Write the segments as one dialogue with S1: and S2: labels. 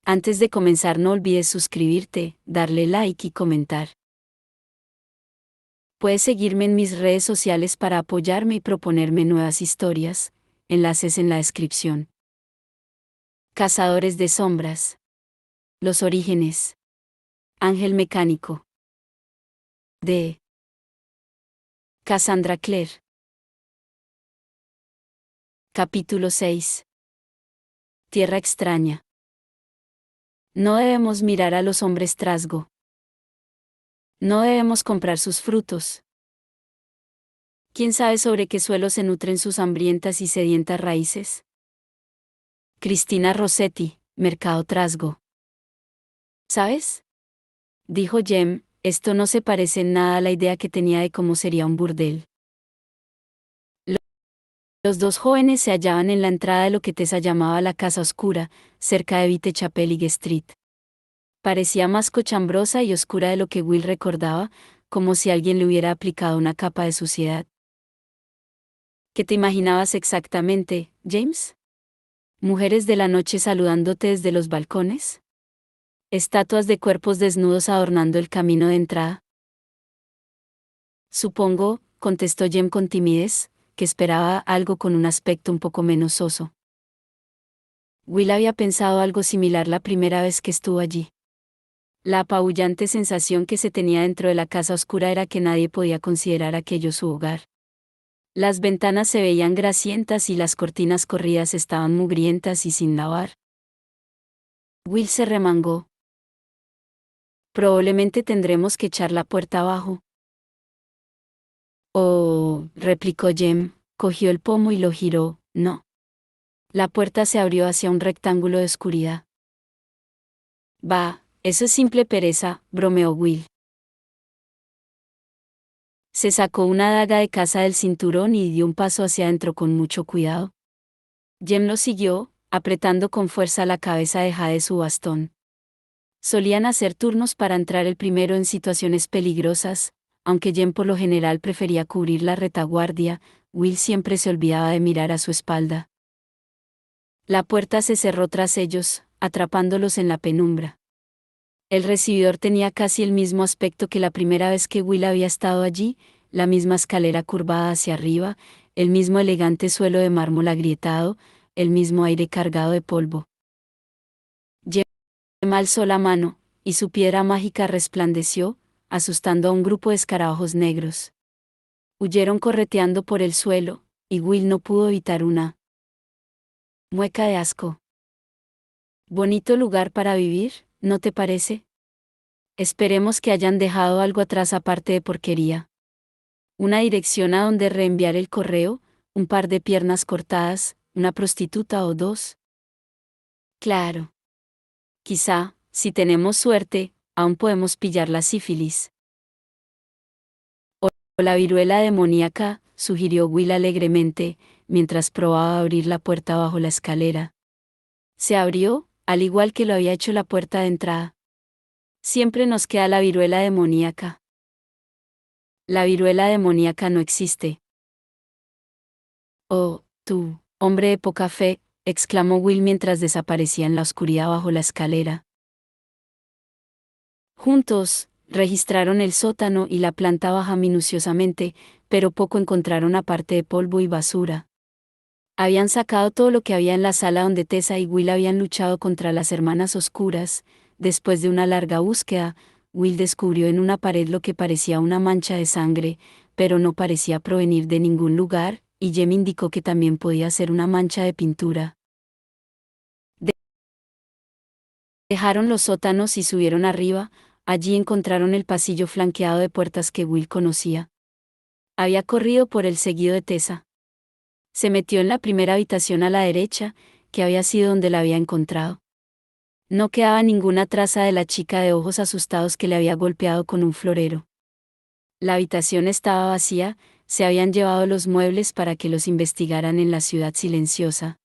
S1: Antes de comenzar no olvides suscribirte, darle like y comentar. Puedes seguirme en mis redes sociales para apoyarme y proponerme nuevas historias, enlaces en la descripción. Cazadores de sombras. Los orígenes. Ángel mecánico. De Cassandra Clare. Capítulo 6. Tierra extraña. No debemos mirar a los hombres trasgo. No debemos comprar sus frutos. ¿Quién sabe sobre qué suelo se nutren sus hambrientas y sedientas raíces? Cristina Rossetti, Mercado Trasgo. ¿Sabes? Dijo Jem, esto no se parece en nada a la idea que tenía de cómo sería un burdel. Los dos jóvenes se hallaban en la entrada de lo que Tessa llamaba la Casa Oscura, cerca de Whitechapel Street. Parecía más cochambrosa y oscura de lo que Will recordaba, como si alguien le hubiera aplicado una capa de suciedad. ¿Qué te imaginabas exactamente, James? ¿Mujeres de la noche saludándote desde los balcones? ¿Estatuas de cuerpos desnudos adornando el camino de entrada? Supongo, contestó Jem con timidez, que esperaba algo con un aspecto un poco menos soso. Will había pensado algo similar la primera vez que estuvo allí. La apabullante sensación que se tenía dentro de la casa oscura era que nadie podía considerar aquello su hogar. Las ventanas se veían grasientas y las cortinas corridas estaban mugrientas y sin lavar. Will se remangó. Probablemente tendremos que echar la puerta abajo. Oh, replicó Jem, cogió el pomo y lo giró, no. La puerta se abrió hacia un rectángulo de oscuridad. Bah, eso es simple pereza, bromeó Will. Se sacó una daga de caza del cinturón y dio un paso hacia adentro con mucho cuidado. Jem lo siguió, apretando con fuerza la cabeza de Jade de su bastón. Solían hacer turnos para entrar el primero en situaciones peligrosas, aunque Jem por lo general prefería cubrir la retaguardia, Will siempre se olvidaba de mirar a su espalda. La puerta se cerró tras ellos, atrapándolos en la penumbra. El recibidor tenía casi el mismo aspecto que la primera vez que Will había estado allí, la misma escalera curvada hacia arriba, el mismo elegante suelo de mármol agrietado, el mismo aire cargado de polvo. Jem alzó la mano, y su piedra mágica resplandeció, asustando a un grupo de escarabajos negros. Huyeron correteando por el suelo, y Will no pudo evitar una mueca de asco. Bonito lugar para vivir, ¿no te parece? Esperemos que hayan dejado algo atrás aparte de porquería. Una dirección a donde reenviar el correo, un par de piernas cortadas, una prostituta o dos. Claro. Quizá, si tenemos suerte, aún podemos pillar la sífilis. O la viruela demoníaca, sugirió Will alegremente, mientras probaba abrir la puerta bajo la escalera. Se abrió, al igual que lo había hecho la puerta de entrada. Siempre nos queda la viruela demoníaca. La viruela demoníaca no existe. Oh, tú, hombre de poca fe, exclamó Will mientras desaparecía en la oscuridad bajo la escalera. Juntos, registraron el sótano y la planta baja minuciosamente, pero poco encontraron aparte de polvo y basura. Habían sacado todo lo que había en la sala donde Tessa y Will habían luchado contra las hermanas oscuras. Después de una larga búsqueda, Will descubrió en una pared lo que parecía una mancha de sangre, pero no parecía provenir de ningún lugar, y Jem indicó que también podía ser una mancha de pintura. Dejaron los sótanos y subieron arriba. Allí encontraron el pasillo flanqueado de puertas que Will conocía. Había corrido por el seguido de Tessa. Se metió en la primera habitación a la derecha, que había sido donde la había encontrado. No quedaba ninguna traza de la chica de ojos asustados que le había golpeado con un florero. La habitación estaba vacía, se habían llevado los muebles para que los investigaran en la ciudad silenciosa.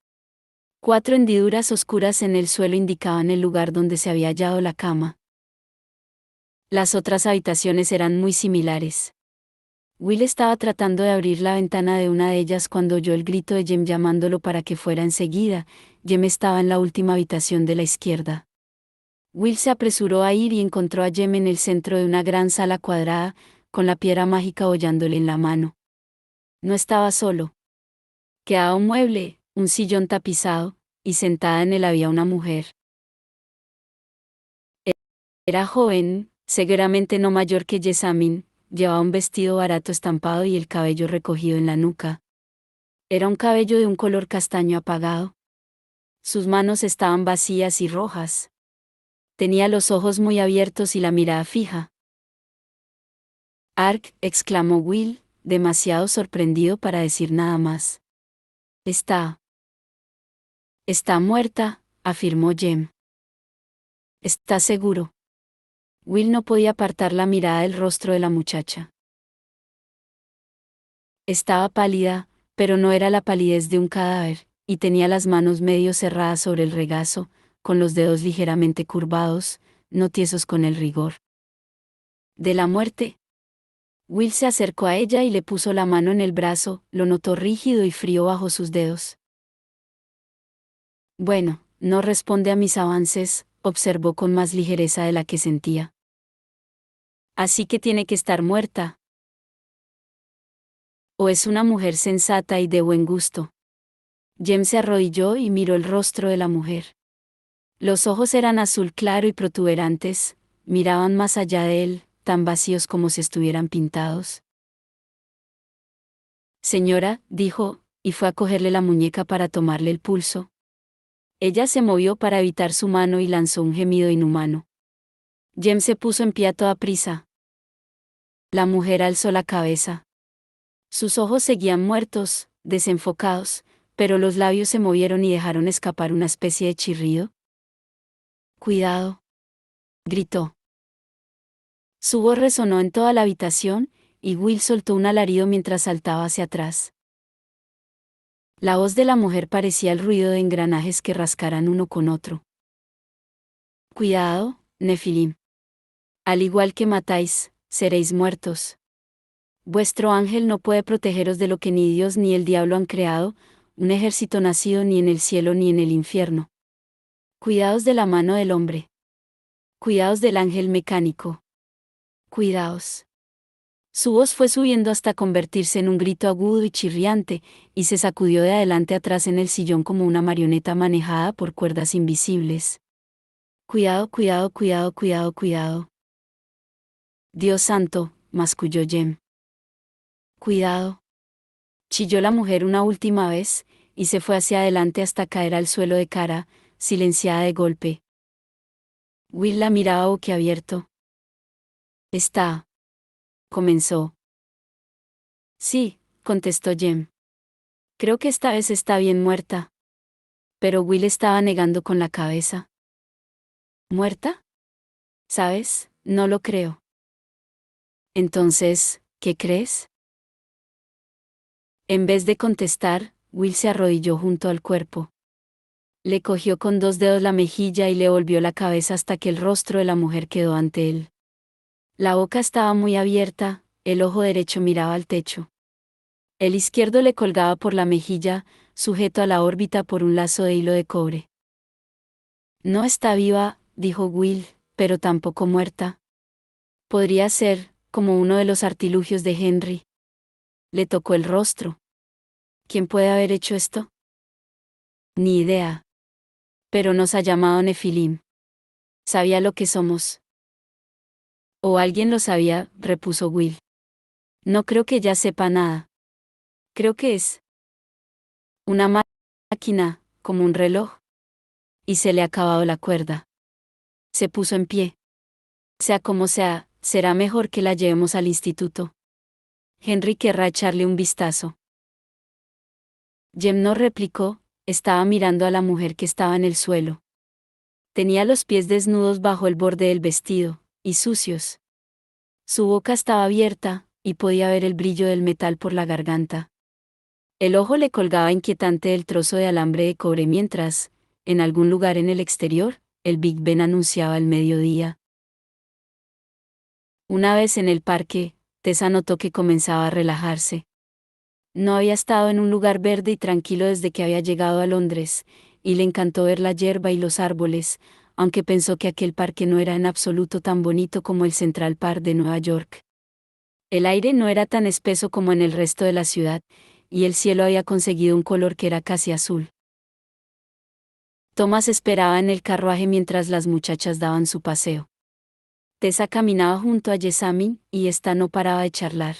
S1: 4 hendiduras oscuras en el suelo indicaban el lugar donde se había hallado la cama. Las otras habitaciones eran muy similares. Will estaba tratando de abrir la ventana de una de ellas cuando oyó el grito de Jem llamándolo para que fuera enseguida. Jem estaba en la última habitación de la izquierda. Will se apresuró a ir y encontró a Jem en el centro de una gran sala cuadrada, con la piedra mágica hollándole en la mano. No estaba solo. Quedaba un mueble, un sillón tapizado, y sentada en él había una mujer. Era joven, seguramente no mayor que Jessamine, llevaba un vestido barato estampado y el cabello recogido en la nuca. Era un cabello de un color castaño apagado. Sus manos estaban vacías y rojas. Tenía los ojos muy abiertos y la mirada fija. «Ark», exclamó Will, demasiado sorprendido para decir nada más. Está muerta», afirmó Jem. «¿Estás seguro?» Will no podía apartar la mirada del rostro de la muchacha. Estaba pálida, pero no era la palidez de un cadáver, y tenía las manos medio cerradas sobre el regazo, con los dedos ligeramente curvados, no tiesos con el rigor de la muerte. Will se acercó a ella y le puso la mano en el brazo, lo notó rígido y frío bajo sus dedos. «Bueno, no responde a mis avances», observó con más ligereza de la que sentía. «Así que tiene que estar muerta. O es una mujer sensata y de buen gusto». Jem se arrodilló y miró el rostro de la mujer. Los ojos eran azul claro y protuberantes, miraban más allá de él, tan vacíos como si estuvieran pintados. «Señora», dijo, y fue a cogerle la muñeca para tomarle el pulso. Ella se movió para evitar su mano y lanzó un gemido inhumano. Jem se puso en pie a toda prisa. La mujer alzó la cabeza. Sus ojos seguían muertos, desenfocados, pero los labios se movieron y dejaron escapar una especie de chirrido. «Cuidado», gritó. Su voz resonó en toda la habitación, y Will soltó un alarido mientras saltaba hacia atrás. La voz de la mujer parecía el ruido de engranajes que rascaran uno con otro. «Cuidado, Nefilim. Al igual que matáis, seréis muertos. Vuestro ángel no puede protegeros de lo que ni Dios ni el diablo han creado, un ejército nacido ni en el cielo ni en el infierno. Cuidaos de la mano del hombre. Cuidaos del ángel mecánico. Cuidaos». Su voz fue subiendo hasta convertirse en un grito agudo y chirriante, y se sacudió de adelante atrás en el sillón como una marioneta manejada por cuerdas invisibles. «Cuidado, cuidado, cuidado, cuidado, cuidado». «Dios santo», masculló Jem. «Cuidado», chilló la mujer una última vez, y se fue hacia adelante hasta caer al suelo de cara, silenciada de golpe. Will la miraba boquiabierto. «Está», comenzó. «Sí», contestó Jem. «Creo que esta vez está bien muerta». Pero Will estaba negando con la cabeza. «¿Muerta? ¿Sabes? No lo creo». «Entonces, ¿qué crees?». En vez de contestar, Will se arrodilló junto al cuerpo. Le cogió con dos dedos la mejilla y le volvió la cabeza hasta que el rostro de la mujer quedó ante él. La boca estaba muy abierta, el ojo derecho miraba al techo. El izquierdo le colgaba por la mejilla, sujeto a la órbita por un lazo de hilo de cobre. «No está viva», dijo Will, «pero tampoco muerta. Podría ser, como uno de los artilugios de Henry». Le tocó el rostro. «¿Quién puede haber hecho esto?». «Ni idea. Pero nos ha llamado Nefilim. Sabía lo que somos». «O alguien lo sabía», repuso Will. «No creo que ella sepa nada. Creo que es una máquina, como un reloj». Y se le ha acabado la cuerda. Se puso en pie. «Sea como sea, será mejor que la llevemos al instituto. Henry querrá echarle un vistazo». Jem no replicó, estaba mirando a la mujer que estaba en el suelo. Tenía los pies desnudos bajo el borde del vestido, y sucios. Su boca estaba abierta, y podía ver el brillo del metal por la garganta. El ojo le colgaba inquietante del trozo de alambre de cobre mientras, en algún lugar en el exterior, el Big Ben anunciaba el mediodía. Una vez en el parque, Tessa notó que comenzaba a relajarse. No había estado en un lugar verde y tranquilo desde que había llegado a Londres, y le encantó ver la hierba y los árboles, aunque pensó que aquel parque no era en absoluto tan bonito como el Central Park de Nueva York. El aire no era tan espeso como en el resto de la ciudad, y el cielo había conseguido un color que era casi azul. Thomas esperaba en el carruaje mientras las muchachas daban su paseo. Tessa caminaba junto a Jessamine, y ésta no paraba de charlar.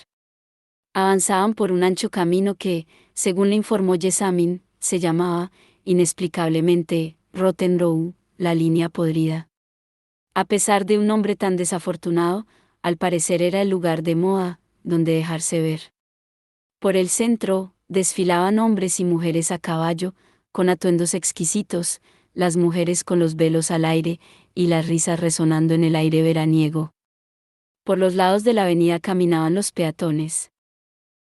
S1: Avanzaban por un ancho camino que, según le informó Jessamine, se llamaba, inexplicablemente, Rotten Row, la línea podrida. A pesar de un nombre tan desafortunado, al parecer era el lugar de moda, donde dejarse ver. Por el centro, desfilaban hombres y mujeres a caballo, con atuendos exquisitos, las mujeres con los velos al aire, y las risas resonando en el aire veraniego. Por los lados de la avenida caminaban los peatones.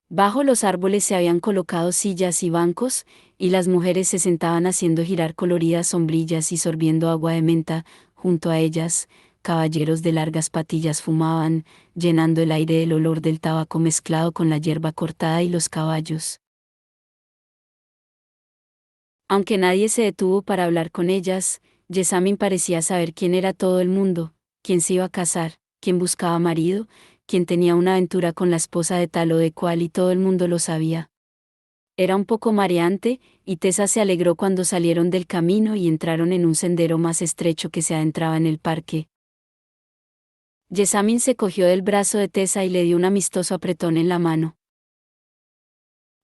S1: Bajo los árboles se habían colocado sillas y bancos, y las mujeres se sentaban haciendo girar coloridas sombrillas y sorbiendo agua de menta. Junto a ellas, caballeros de largas patillas fumaban, llenando el aire del olor del tabaco mezclado con la hierba cortada y los caballos. Aunque nadie se detuvo para hablar con ellas, Jessamine parecía saber quién era todo el mundo, quién se iba a casar, quién buscaba marido, quién tenía una aventura con la esposa de tal o de cual, y todo el mundo lo sabía. Era un poco mareante, y Tessa se alegró cuando salieron del camino y entraron en un sendero más estrecho que se adentraba en el parque. Jessamine se cogió del brazo de Tessa y le dio un amistoso apretón en la mano.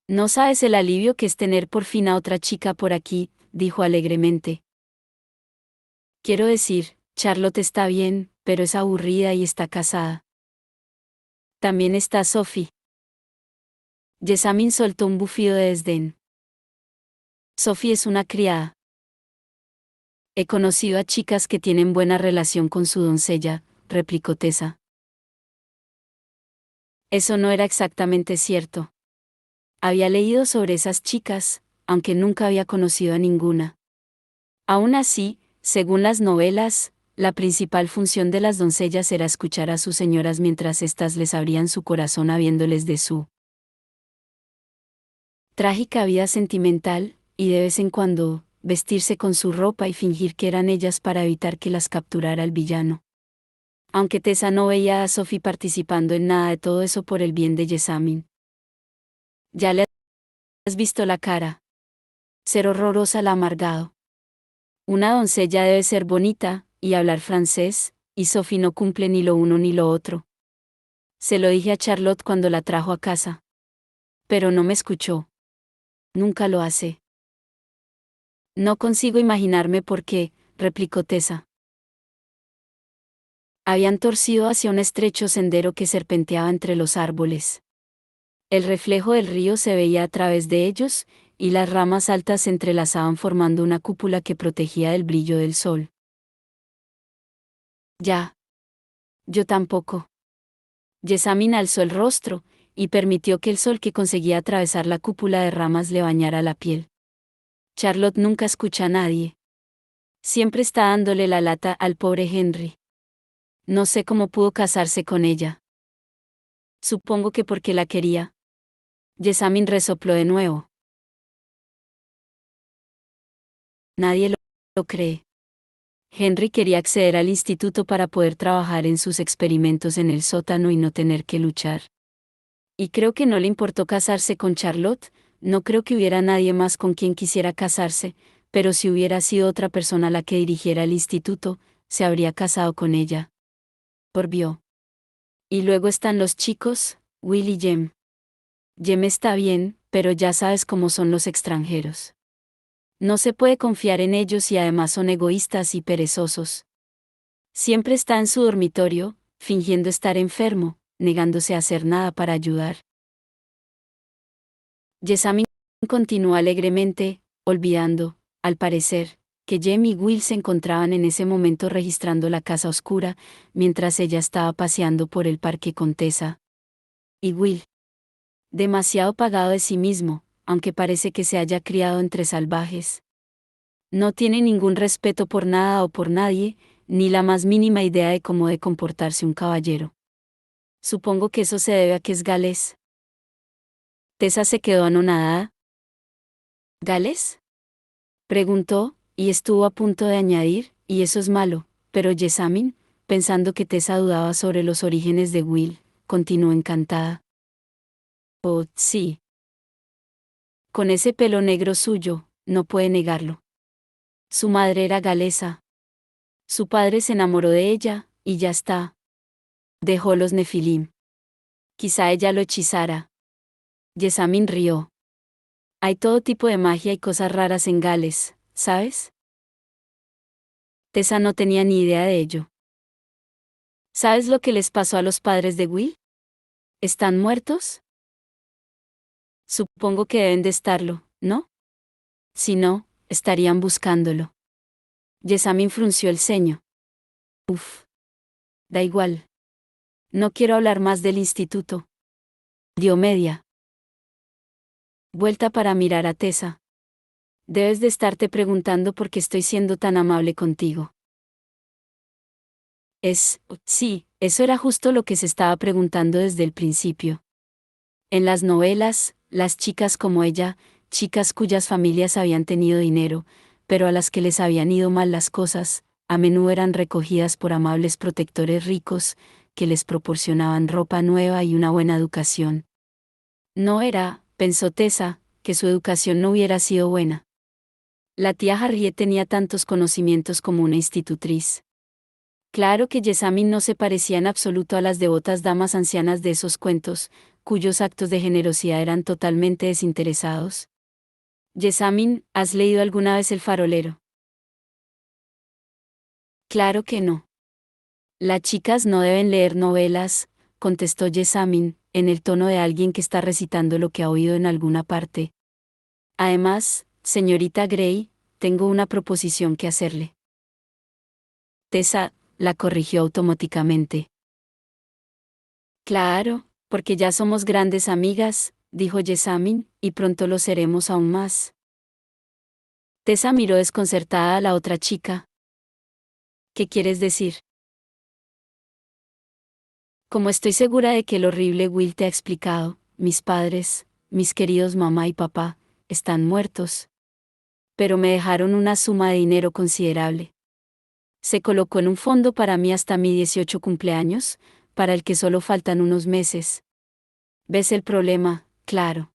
S1: No sabes el alivio que es tener por fin a otra chica por aquí, dijo alegremente. Quiero decir, Charlotte está bien, pero es aburrida y está casada. También está Sophie. Jessamine soltó un bufido de desdén. Sophie es una criada. He conocido a chicas que tienen buena relación con su doncella, replicó Tessa. Eso no era exactamente cierto. Había leído sobre esas chicas, aunque nunca había conocido a ninguna. Aún así, según las novelas, la principal función de las doncellas era escuchar a sus señoras mientras éstas les abrían su corazón habiéndoles de su trágica vida sentimental, y de vez en cuando, vestirse con su ropa y fingir que eran ellas para evitar que las capturara el villano. Aunque Tessa no veía a Sophie participando en nada de todo eso por el bien de Jessamine. Ya le has visto la cara. Ser horrorosa la amargado. Una doncella debe ser bonita, y hablar francés, y Sophie no cumple ni lo uno ni lo otro. Se lo dije a Charlotte cuando la trajo a casa. Pero no me escuchó. Nunca lo hace. No consigo imaginarme por qué, replicó Tessa. Habían torcido hacia un estrecho sendero que serpenteaba entre los árboles. El reflejo del río se veía a través de ellos, y las ramas altas se entrelazaban formando una cúpula que protegía del brillo del sol. Ya. Yo tampoco. Jessamine alzó el rostro, y permitió que el sol que conseguía atravesar la cúpula de ramas le bañara la piel. Charlotte nunca escucha a nadie. Siempre está dándole la lata al pobre Henry. No sé cómo pudo casarse con ella. Supongo que porque la quería. Jessamine resopló de nuevo. Nadie lo cree. Henry quería acceder al instituto para poder trabajar en sus experimentos en el sótano y no tener que luchar. Y creo que no le importó casarse con Charlotte. No creo que hubiera nadie más con quien quisiera casarse, pero si hubiera sido otra persona la que dirigiera el instituto, se habría casado con ella. Vio. Y luego están los chicos, Will y Jem. Jem está bien, pero ya sabes cómo son los extranjeros. No se puede confiar en ellos y además son egoístas y perezosos. Siempre está en su dormitorio, fingiendo estar enfermo, negándose a hacer nada para ayudar. Jessamine continuó alegremente, olvidando, al parecer, que Jem y Will se encontraban en ese momento registrando la casa oscura, mientras ella estaba paseando por el parque con Tessa. Y Will. Demasiado pagado de sí mismo, aunque parece que se haya criado entre salvajes. No tiene ningún respeto por nada o por nadie, ni la más mínima idea de cómo debe comportarse un caballero. Supongo que eso se debe a que es galés. Tessa se quedó anonadada. ¿Gales? Preguntó, y estuvo a punto de añadir, Y eso es malo, pero Jessamine, pensando que Tessa dudaba sobre los orígenes de Will, continuó encantada. Oh, sí. Con ese pelo negro suyo, no puede negarlo. Su madre era galesa. Su padre se enamoró de ella, y ya está. Dejó los Nefilim. Quizá ella lo hechizara. Jessamine rió. Hay todo tipo de magia y cosas raras en Gales, ¿sabes? Tessa no tenía ni idea de ello. ¿Sabes lo que les pasó a los padres de Will? ¿Están muertos? Supongo que deben de estarlo, ¿no? Si no, estarían buscándolo. Jessamine frunció el ceño. Uf. Da igual. No quiero hablar más del instituto. Dio media vuelta para mirar a Tessa. Debes de estarte preguntando por qué estoy siendo tan amable contigo. Sí, eso era justo lo que se estaba preguntando desde el principio. En las novelas, las chicas como ella, chicas cuyas familias habían tenido dinero, pero a las que les habían ido mal las cosas, a menudo eran recogidas por amables protectores ricos, que les proporcionaban ropa nueva y una buena educación. No era, pensó Tessa, que su educación no hubiera sido buena. La tía Harriet tenía tantos conocimientos como una institutriz. Claro que Jessamine no se parecía en absoluto a las devotas damas ancianas de esos cuentos, cuyos actos de generosidad eran totalmente desinteresados. Jessamine, ¿has leído alguna vez El farolero? Claro que no. Las chicas no deben leer novelas, contestó Jessamine, en el tono de alguien que está recitando lo que ha oído en alguna parte. Además, señorita Gray, tengo una proposición que hacerle. Tessa la corrigió automáticamente. Claro, porque ya somos grandes amigas, dijo Jessamine, y pronto lo seremos aún más. Tessa miró desconcertada a la otra chica. ¿Qué quieres decir? Como estoy segura de que el horrible Will te ha explicado, mis padres, mis queridos mamá y papá, están muertos. Pero me dejaron una suma de dinero considerable. Se colocó en un fondo para mí hasta mi 18 cumpleaños, para el que solo faltan unos meses. ¿Ves el problema? Claro.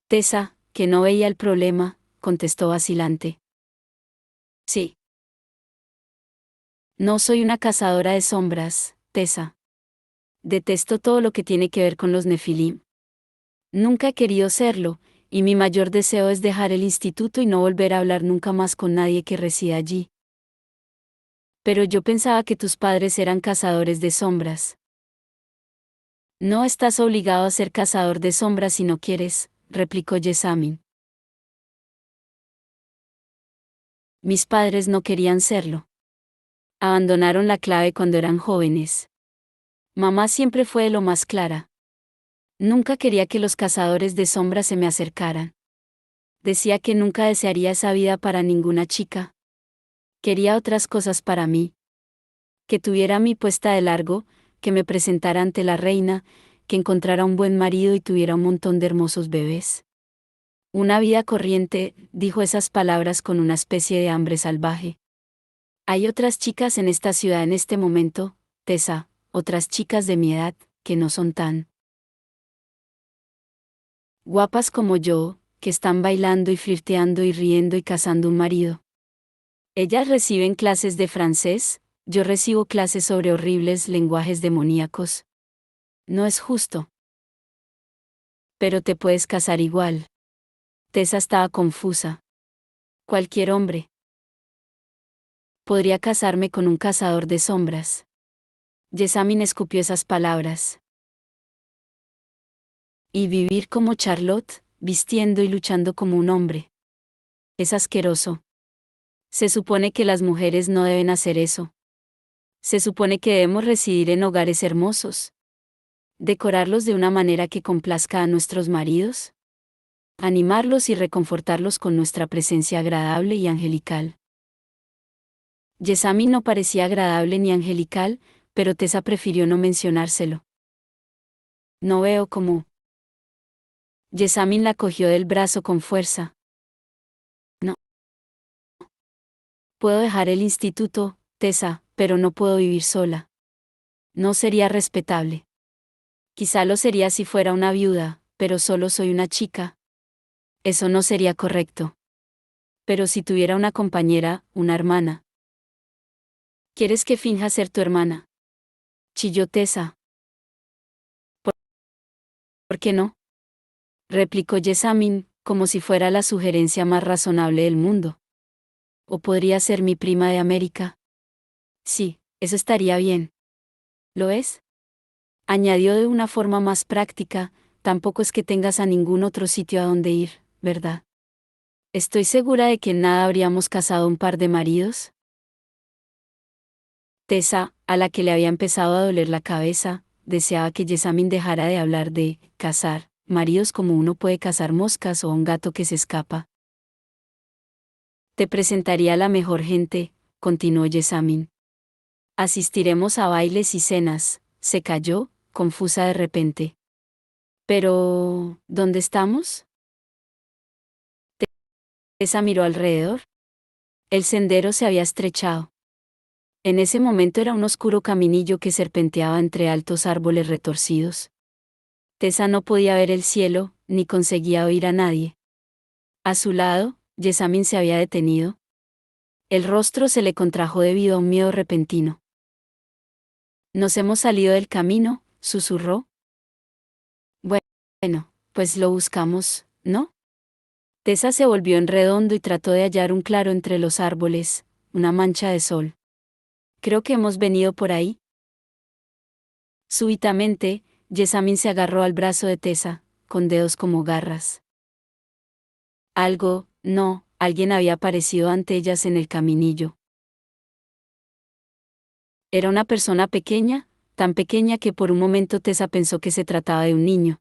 S1: Tessa, que no veía el problema, contestó vacilante. Sí. No soy una cazadora de sombras, Tessa. Detesto todo lo que tiene que ver con los Nefilim. Nunca he querido serlo, y mi mayor deseo es dejar el instituto y no volver a hablar nunca más con nadie que resida allí. Pero yo pensaba que tus padres eran cazadores de sombras. No estás obligado a ser cazador de sombras si no quieres, replicó Jessamine. Mis padres no querían serlo. Abandonaron la clave cuando eran jóvenes. Mamá siempre fue de lo más clara. Nunca quería que los cazadores de sombras se me acercaran. Decía que nunca desearía esa vida para ninguna chica. Quería otras cosas para mí. Que tuviera mi puesta de largo, que me presentara ante la reina, que encontrara un buen marido y tuviera un montón de hermosos bebés. Una vida corriente, dijo esas palabras con una especie de hambre salvaje. Hay otras chicas en esta ciudad en este momento, Tessa, otras chicas de mi edad, que no son tan guapas como yo, que están bailando y flirteando y riendo y cazando un marido. Ellas reciben clases de francés, yo recibo clases sobre horribles lenguajes demoníacos. No es justo. Pero te puedes casar igual. Tessa estaba confusa. Cualquier hombre. Podría casarme con un cazador de sombras. Jessamine escupió esas palabras. Y vivir como Charlotte, vistiendo y luchando como un hombre. Es asqueroso. Se supone que las mujeres no deben hacer eso. Se supone que debemos residir en hogares hermosos. Decorarlos de una manera que complazca a nuestros maridos. Animarlos y reconfortarlos con nuestra presencia agradable y angelical. Jessamine no parecía agradable ni angelical, pero Tessa prefirió no mencionárselo. No veo cómo. Jessamine la cogió del brazo con fuerza. No. Puedo dejar el instituto, Tessa, pero no puedo vivir sola. No sería respetable. Quizá lo sería si fuera una viuda, pero solo soy una chica. Eso no sería correcto. Pero si tuviera una compañera, una hermana. ¿Quieres que finja ser tu hermana? Chilló Tessa. ¿Por qué no? Replicó Jessamine, como si fuera la sugerencia más razonable del mundo. ¿O podría ser mi prima de América? Sí, eso estaría bien. ¿Lo es? Añadió de una forma más práctica, tampoco es que tengas a ningún otro sitio a donde ir, ¿verdad? Estoy segura de que en nada habríamos casado un par de maridos. Tessa, a la que le había empezado a doler la cabeza, deseaba que Jessamine dejara de hablar de cazar maridos como uno puede cazar moscas o un gato que se escapa. Te presentaría a la mejor gente, continuó Jessamine. Asistiremos a bailes y cenas. Se calló, confusa de repente. Pero, ¿dónde estamos? Tessa miró alrededor. El sendero se había estrechado. En ese momento era un oscuro caminillo que serpenteaba entre altos árboles retorcidos. Tessa no podía ver el cielo, ni conseguía oír a nadie. A su lado, Jessamine se había detenido. El rostro se le contrajo debido a un miedo repentino. Nos hemos salido del camino, susurró. Bueno, pues lo buscamos, ¿no? Tessa se volvió en redondo y trató de hallar un claro entre los árboles, una mancha de sol. Creo que hemos venido por ahí. Súbitamente, Jessamine se agarró al brazo de Tessa, con dedos como garras. Alguien había aparecido ante ellas en el caminillo. Era una persona pequeña, tan pequeña que por un momento Tessa pensó que se trataba de un niño.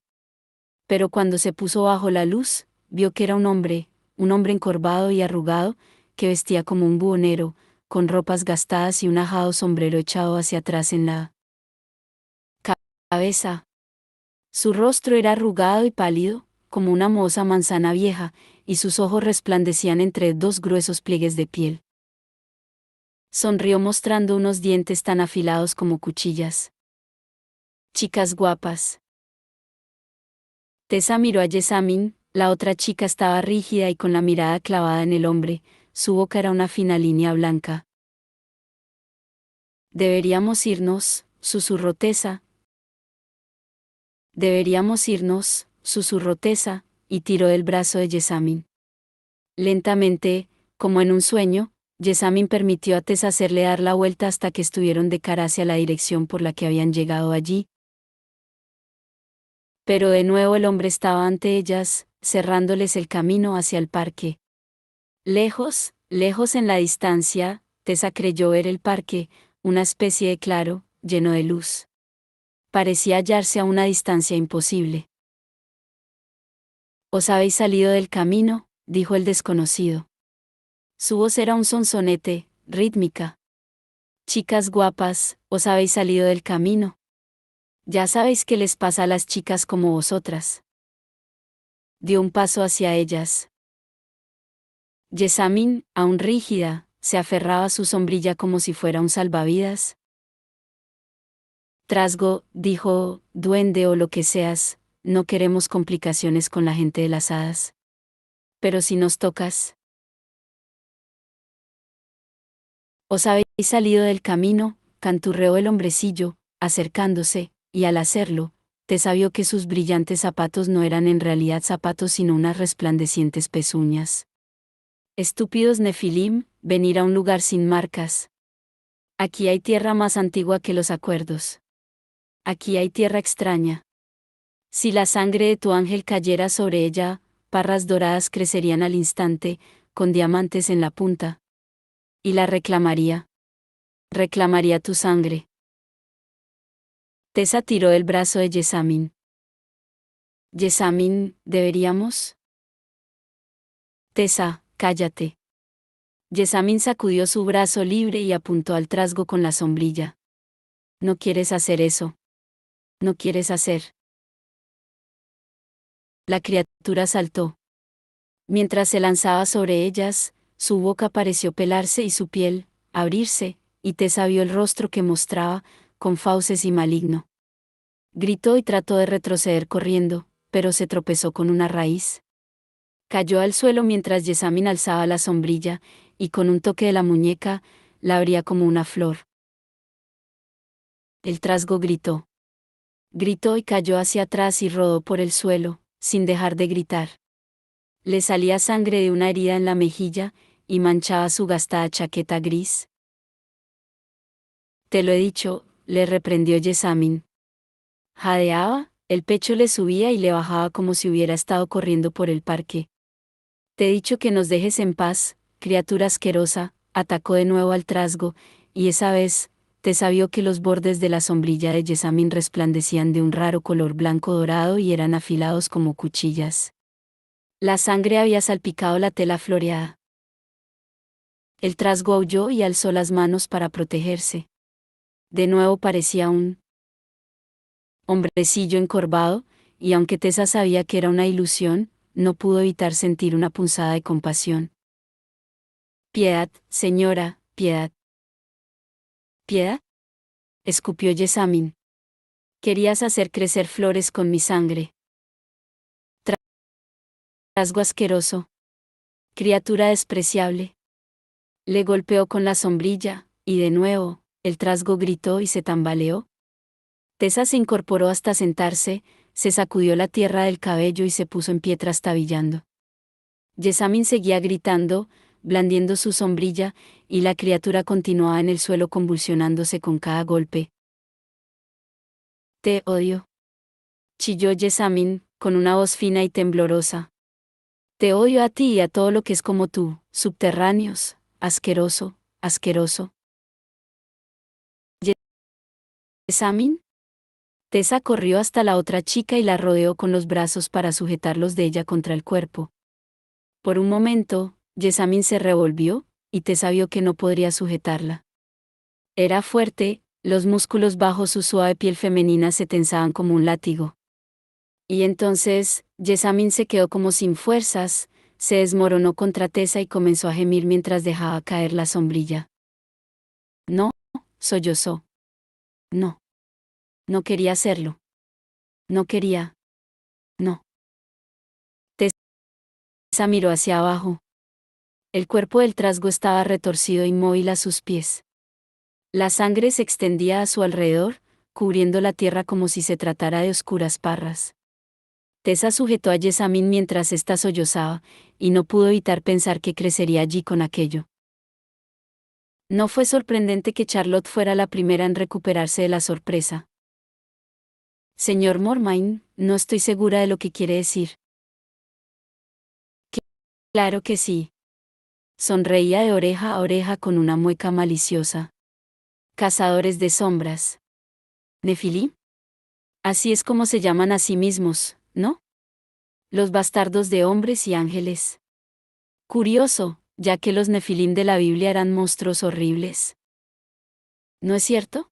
S1: Pero cuando se puso bajo la luz, vio que era un hombre encorvado y arrugado, que vestía como un buhonero, con ropas gastadas y un ajado sombrero echado hacia atrás en la cabeza. Su rostro era arrugado y pálido, como una mohosa manzana vieja, y sus ojos resplandecían entre dos gruesos pliegues de piel. Sonrió mostrando unos dientes tan afilados como cuchillas. Chicas guapas. Tessa miró a Jessamine, la otra chica estaba rígida y con la mirada clavada en el hombre, su boca era una fina línea blanca. Deberíamos irnos, susurró Tessa. Deberíamos irnos, susurró Tessa, y tiró del brazo de Jessamine. Lentamente, como en un sueño, Jessamine permitió a Tessa hacerle dar la vuelta hasta que estuvieron de cara hacia la dirección por la que habían llegado allí. Pero de nuevo el hombre estaba ante ellas, cerrándoles el camino hacia el parque. Lejos, lejos en la distancia, Tessa creyó ver el parque, una especie de claro, lleno de luz. Parecía hallarse a una distancia imposible. ¿Os habéis salido del camino?, dijo el desconocido. Su voz era un sonsonete, rítmica. Chicas guapas, ¿os habéis salido del camino? Ya sabéis qué les pasa a las chicas como vosotras. Dio un paso hacia ellas. Jessamine, aún rígida, se aferraba a su sombrilla como si fuera un salvavidas. Trasgo, dijo, duende o lo que seas, no queremos complicaciones con la gente de las hadas. Pero si nos tocas. Os habéis salido del camino, canturreó el hombrecillo, acercándose, y al hacerlo, Tessa vio que sus brillantes zapatos no eran en realidad zapatos sino unas resplandecientes pezuñas. Estúpidos Nefilim, venir a un lugar sin marcas. Aquí hay tierra más antigua que los acuerdos. Aquí hay tierra extraña. Si la sangre de tu ángel cayera sobre ella, parras doradas crecerían al instante, con diamantes en la punta. Y la reclamaría. Reclamaría tu sangre. Tessa tiró el brazo de Jessamine. Jessamine, ¿deberíamos? Tessa, cállate. Jessamine sacudió su brazo libre y apuntó al trasgo con la sombrilla. No quieres hacer eso. No quieres hacer. La criatura saltó. Mientras se lanzaba sobre ellas, Su boca pareció pelarse y su piel, abrirse, y Tessa vio el rostro que mostraba, con fauces y maligno. Gritó y trató de retroceder corriendo, pero se tropezó con una raíz. Cayó al suelo mientras Jessamine alzaba la sombrilla, y con un toque de la muñeca, la abría como una flor. El trasgo gritó. Gritó y cayó hacia atrás y rodó por el suelo, sin dejar de gritar. Le salía sangre de una herida en la mejilla, y manchaba su gastada chaqueta gris. Te lo he dicho, le reprendió Jessamine. Jadeaba, el pecho le subía y le bajaba como si hubiera estado corriendo por el parque. Te he dicho que nos dejes en paz, criatura asquerosa, atacó de nuevo al trasgo, y esa vez, Tessa vio que los bordes de la sombrilla de Jessamine resplandecían de un raro color blanco dorado y eran afilados como cuchillas. La sangre había salpicado la tela floreada. El trasgo aulló y alzó las manos para protegerse. De nuevo parecía un hombrecillo encorvado, y aunque Tessa sabía que era una ilusión, no pudo evitar sentir una punzada de compasión. Piedad, señora, piedad. ¿Piedad? Escupió Jessamine. Querías hacer crecer flores con mi sangre. Trasgo asqueroso. Criatura despreciable. Le golpeó con la sombrilla, y de nuevo, el trasgo gritó y se tambaleó. Tessa se incorporó hasta sentarse, se sacudió la tierra del cabello y se puso en pie trastabillando. Jessamine seguía gritando, blandiendo su sombrilla, y la criatura continuaba en el suelo convulsionándose con cada golpe. Te odio. Chilló Jessamine, con una voz fina y temblorosa. Te odio a ti y a todo lo que es como tú, subterráneos, asqueroso, asqueroso. Jessamine. Tessa corrió hasta la otra chica y la rodeó con los brazos para sujetarlos de ella contra el cuerpo. Por un momento, Jessamine se revolvió, y Tessa vio que no podría sujetarla. Era fuerte, los músculos bajo su suave piel femenina se tensaban como un látigo. Y entonces, Jessamine se quedó como sin fuerzas, se desmoronó contra Tessa y comenzó a gemir mientras dejaba caer la sombrilla. No, sollozó. No. No quería hacerlo. No quería. No. Tessa miró hacia abajo. El cuerpo del trasgo estaba retorcido e inmóvil a sus pies. La sangre se extendía a su alrededor, cubriendo la tierra como si se tratara de oscuras parras. Tessa sujetó a Jessamine mientras ésta sollozaba, y no pudo evitar pensar que crecería allí con aquello. No fue sorprendente que Charlotte fuera la primera en recuperarse de la sorpresa. Señor Mormain, no estoy segura de lo que quiere decir. Claro que sí. Sonreía de oreja a oreja con una mueca maliciosa. Cazadores de sombras. ¿Nefilim? Así es como se llaman a sí mismos, ¿no? Los bastardos de hombres y ángeles. Curioso, ya que los Nefilim de la Biblia eran monstruos horribles. ¿No es cierto?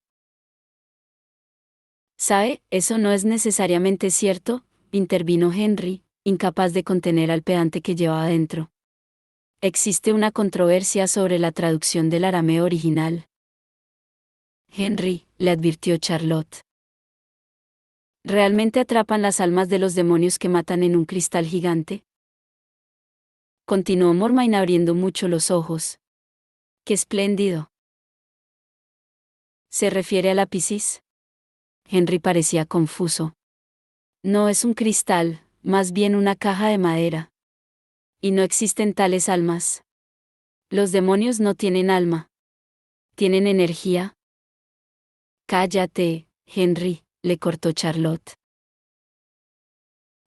S1: ¿Sabe? Eso no es necesariamente cierto, intervino Henry, incapaz de contener al pedante que llevaba dentro. Existe una controversia sobre la traducción del arameo original. Henry, le advirtió Charlotte. ¿Realmente atrapan las almas de los demonios que matan en un cristal gigante? Continuó Mormain abriendo mucho los ojos. ¡Qué espléndido! ¿Se refiere a la Piscis? Henry parecía confuso. No es un cristal, más bien una caja de madera. Y no existen tales almas. Los demonios no tienen alma. ¿Tienen energía? Cállate, Henry, le cortó Charlotte.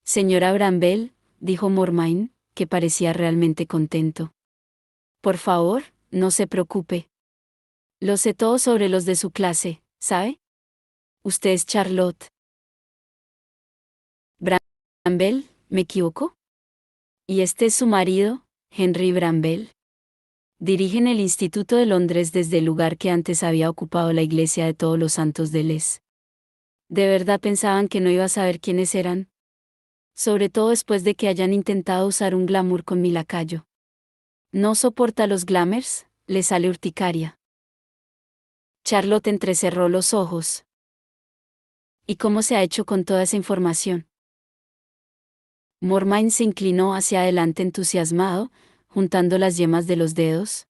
S1: Señora Bramwell, dijo Mormain, que parecía realmente contento. Por favor, no se preocupe. Lo sé todo sobre los de su clase, ¿sabe? Usted es Charlotte Bramwell, ¿me equivoco? Y este es su marido, Henry Bramwell. Dirigen el Instituto de Londres desde el lugar que antes había ocupado la Iglesia de Todos los Santos de Les. ¿De verdad pensaban que no iba a saber quiénes eran? Sobre todo después de que hayan intentado usar un glamour con mi lacayo. No soporta los glamours, le sale urticaria. Charlotte entrecerró los ojos. ¿Y cómo se ha hecho con toda esa información? Mormain se inclinó hacia adelante entusiasmado, juntando las yemas de los dedos.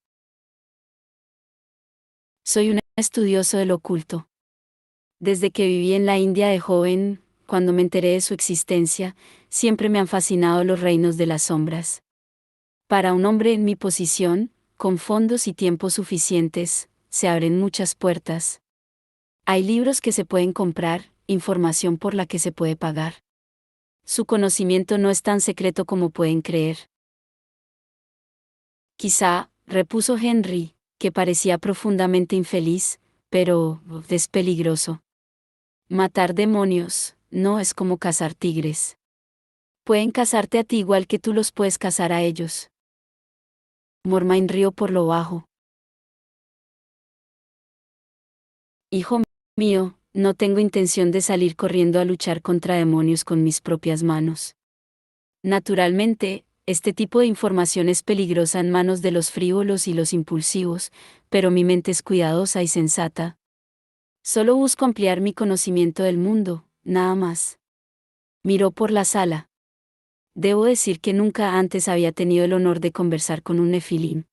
S1: Soy un estudioso del oculto. Desde que viví en la India de joven, cuando me enteré de su existencia, siempre me han fascinado los reinos de las sombras. Para un hombre en mi posición, con fondos y tiempos suficientes, se abren muchas puertas. Hay libros que se pueden comprar, información por la que se puede pagar. Su conocimiento no es tan secreto como pueden creer. Quizá, repuso Henry, que parecía profundamente infeliz, pero es peligroso. Matar demonios, no es como cazar tigres. Pueden cazarte a ti igual que tú los puedes cazar a ellos. Mormain rió por lo bajo. Hijo mío, no tengo intención de salir corriendo a luchar contra demonios con mis propias manos. Naturalmente, este tipo de información es peligrosa en manos de los frívolos y los impulsivos, pero mi mente es cuidadosa y sensata. Solo busco ampliar mi conocimiento del mundo, nada más. Miró por la sala. Debo decir que nunca antes había tenido el honor de conversar con un nefilim.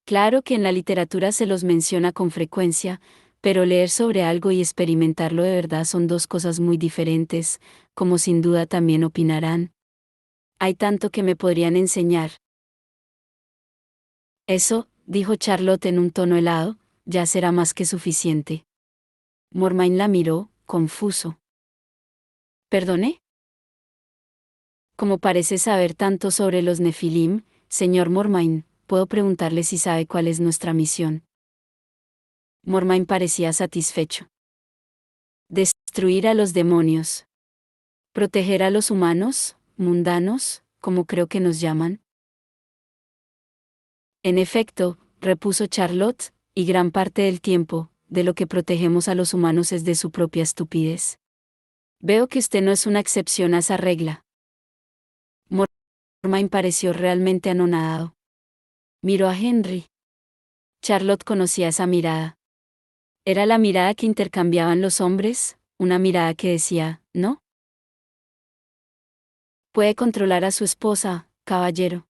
S1: Claro que en la literatura se los menciona con frecuencia, pero leer sobre algo y experimentarlo de verdad son dos cosas muy diferentes, como sin duda también opinarán. Hay tanto que me podrían enseñar. Eso, dijo Charlotte en un tono helado, ya será más que suficiente. Mormain la miró, confuso. ¿Perdone? Como parece saber tanto sobre los Nefilim, señor Mormain, puedo preguntarle si sabe cuál es nuestra misión. Mormain parecía satisfecho. Destruir a los demonios. Proteger a los humanos, mundanos, como creo que nos llaman. En efecto, repuso Charlotte, y gran parte del tiempo, de lo que protegemos a los humanos es de su propia estupidez. Veo que usted no es una excepción a esa regla. Mormain pareció realmente anonadado. Miró a Henry. Charlotte conocía esa mirada. Era la mirada que intercambiaban los hombres, una mirada que decía, ¿no? Puede controlar a su esposa, caballero.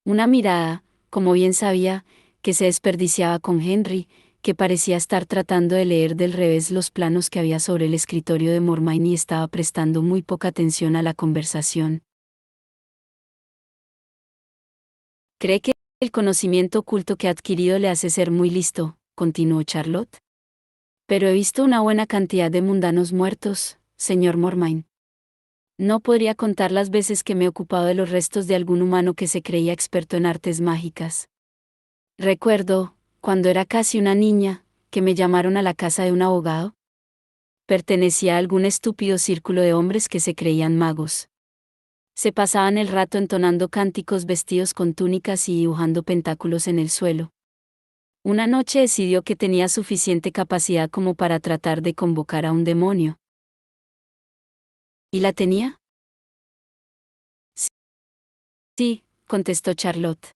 S1: Una mirada, como bien sabía, que se desperdiciaba con Henry, que parecía estar tratando de leer del revés los planos que había sobre el escritorio de Mormain y estaba prestando muy poca atención a la conversación. ¿Cree que el conocimiento oculto que ha adquirido le hace ser muy listo?, continuó Charlotte. Pero he visto una buena cantidad de mundanos muertos, señor Mormain. No podría contar las veces que me he ocupado de los restos de algún humano que se creía experto en artes mágicas. Recuerdo, cuando era casi una niña, que me llamaron a la casa de un abogado. Pertenecía a algún estúpido círculo de hombres que se creían magos. Se pasaban el rato entonando cánticos vestidos con túnicas y dibujando pentáculos en el suelo. Una noche decidió que tenía suficiente capacidad como para tratar de convocar a un demonio. ¿Y la tenía? Sí, contestó Charlotte.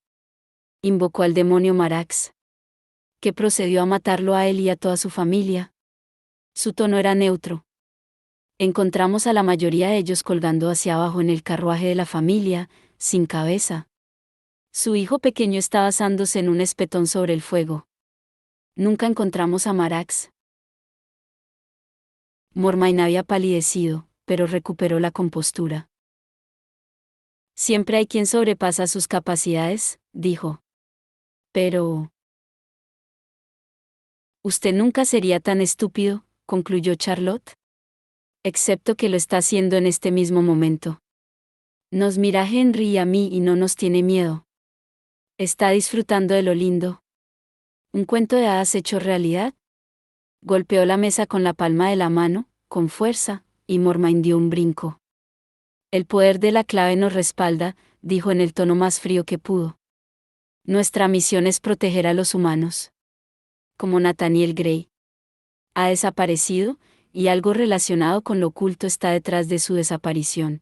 S1: Invocó al demonio Marax, que procedió a matarlo a él y a toda su familia. Su tono era neutro. Encontramos a la mayoría de ellos colgando hacia abajo en el carruaje de la familia, sin cabeza. Su hijo pequeño estaba asándose en un espetón sobre el fuego. Nunca encontramos a Marax. Mormain había palidecido, pero recuperó la compostura. Siempre hay quien sobrepasa sus capacidades, dijo. Pero... Usted nunca sería tan estúpido, concluyó Charlotte. Excepto que lo está haciendo en este mismo momento. Nos mira a Henry y a mí y no nos tiene miedo. Está disfrutando de lo lindo. ¿Un cuento de hadas hecho realidad? Golpeó la mesa con la palma de la mano, con fuerza, y Mormain dio un brinco. El poder de la clave nos respalda, dijo en el tono más frío que pudo. Nuestra misión es proteger a los humanos. Como Nathaniel Gray. Ha desaparecido, y algo relacionado con lo oculto está detrás de su desaparición.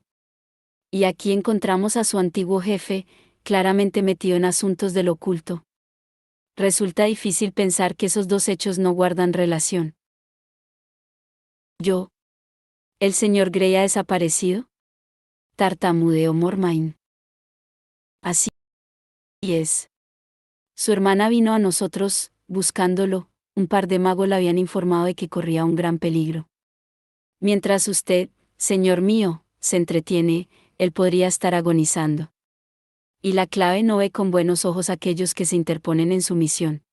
S1: Y aquí encontramos a su antiguo jefe, claramente metido en asuntos del oculto. Resulta difícil pensar que esos dos hechos no guardan relación. ¿El señor Grey ha desaparecido? Tartamudeó Mormain. Así es. Su hermana vino a nosotros, buscándolo, un par de magos le habían informado de que corría un gran peligro. Mientras usted, señor mío, se entretiene, él podría estar agonizando. Y la clave no ve con buenos ojos a aquellos que se interponen en su misión.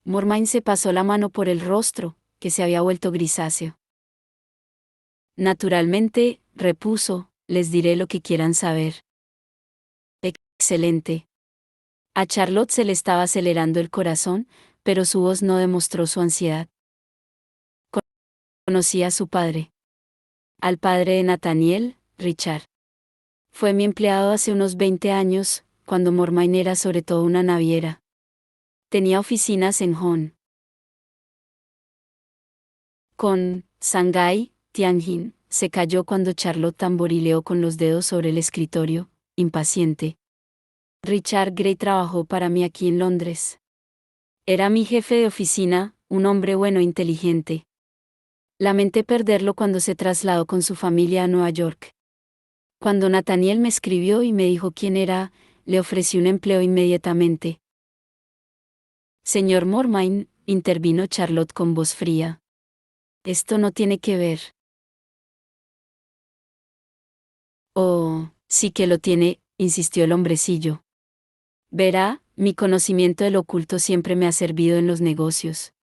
S1: Mormain se pasó la mano por el rostro, que se había vuelto grisáceo. Naturalmente, repuso, les diré lo que quieran saber. Excelente. A Charlotte se le estaba acelerando el corazón, pero su voz no demostró su ansiedad. Conocí a su padre. Al padre de Nathaniel, Richard. Fue mi empleado hace unos 20 años, cuando Mormain era sobre todo una naviera. Tenía oficinas en Hong Kong, Shanghái, Tianjin. Se calló cuando Charlotte tamborileó con los dedos sobre el escritorio, impaciente. Richard Gray trabajó para mí aquí en Londres. Era mi jefe de oficina, un hombre bueno e inteligente. Lamenté perderlo cuando se trasladó con su familia a Nueva York. Cuando Nathaniel me escribió y me dijo quién era, le ofrecí un empleo inmediatamente. Señor Mormain, intervino Charlotte con voz fría. Esto no tiene que ver. Oh, sí que lo tiene, insistió el hombrecillo. Verá, mi conocimiento del oculto siempre me ha servido en los negocios.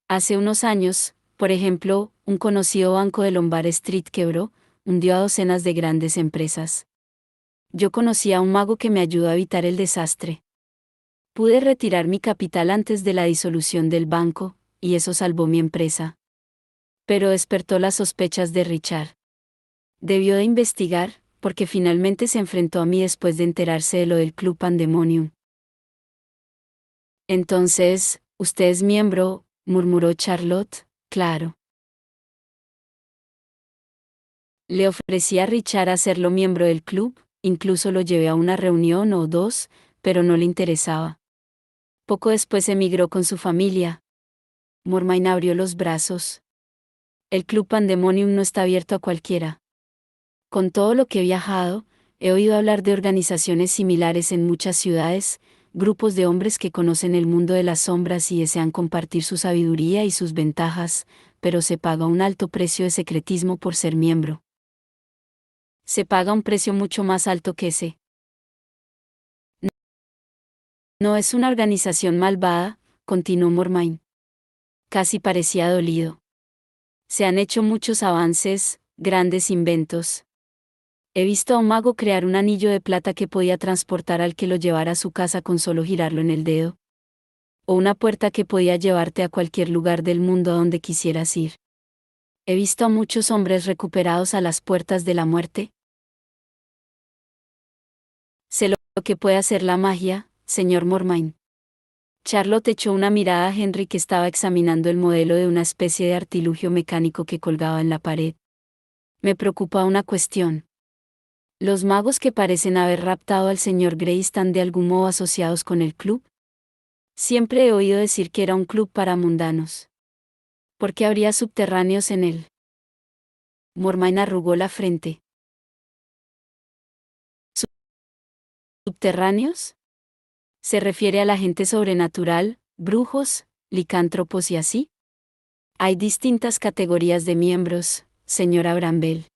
S1: Hace unos años, por ejemplo, un conocido banco de Lombard Street quebró, hundió a docenas de grandes empresas. Yo conocí a un mago que me ayudó a evitar el desastre. Pude retirar mi capital antes de la disolución del banco, y eso salvó mi empresa. Pero despertó las sospechas de Richard. Debió de investigar, porque finalmente se enfrentó a mí después de enterarse de lo del Club Pandemonium. Entonces, usted es miembro, murmuró Charlotte, claro. Le ofrecí a Richard hacerlo miembro del club, incluso lo llevé a una reunión o dos, pero no le interesaba. Poco después emigró con su familia. Mormain abrió los brazos. El Club Pandemonium no está abierto a cualquiera. Con todo lo que he viajado, he oído hablar de organizaciones similares en muchas ciudades, grupos de hombres que conocen el mundo de las sombras y desean compartir su sabiduría y sus ventajas, pero se paga un alto precio de secretismo por ser miembro. Se paga un precio mucho más alto que ese. No es una organización malvada, continuó Mormain. Casi parecía dolido. Se han hecho muchos avances, grandes inventos. He visto a un mago crear un anillo de plata que podía transportar al que lo llevara a su casa con solo girarlo en el dedo. O una puerta que podía llevarte a cualquier lugar del mundo a donde quisieras ir. He visto a muchos hombres recuperados a las puertas de la muerte. Sé lo que puede hacer la magia, señor Mormain. Charlotte echó una mirada a Henry que estaba examinando el modelo de una especie de artilugio mecánico que colgaba en la pared. Me preocupa una cuestión. ¿Los magos que parecen haber raptado al señor Grey están de algún modo asociados con el club? Siempre he oído decir que era un club para mundanos. ¿Por qué habría subterráneos en él? Mormain arrugó la frente. ¿Subterráneos? ¿Se refiere a la gente sobrenatural, brujos, licántropos y así? Hay distintas categorías de miembros, señora Bramwell.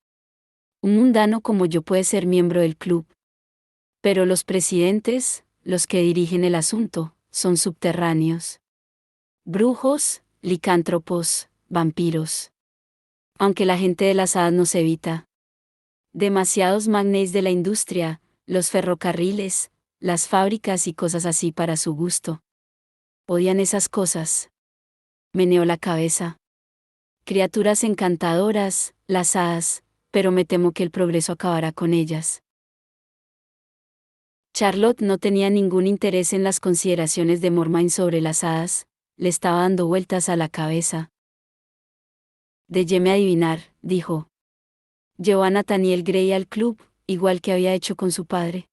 S1: Un mundano como yo puede ser miembro del club. Pero los presidentes, los que dirigen el asunto, son subterráneos. Brujos, licántropos, vampiros. Aunque la gente de las hadas nos evita. Demasiados magnates de la industria, los ferrocarriles, las fábricas y cosas así para su gusto. Odian esas cosas. Meneó la cabeza. Criaturas encantadoras, las hadas, pero me temo que el progreso acabará con ellas. Charlotte no tenía ningún interés en las consideraciones de Mormain sobre las hadas, le estaba dando vueltas a la cabeza. Déjeme adivinar, dijo. Llevó a Nathaniel Grey al club, igual que había hecho con su padre.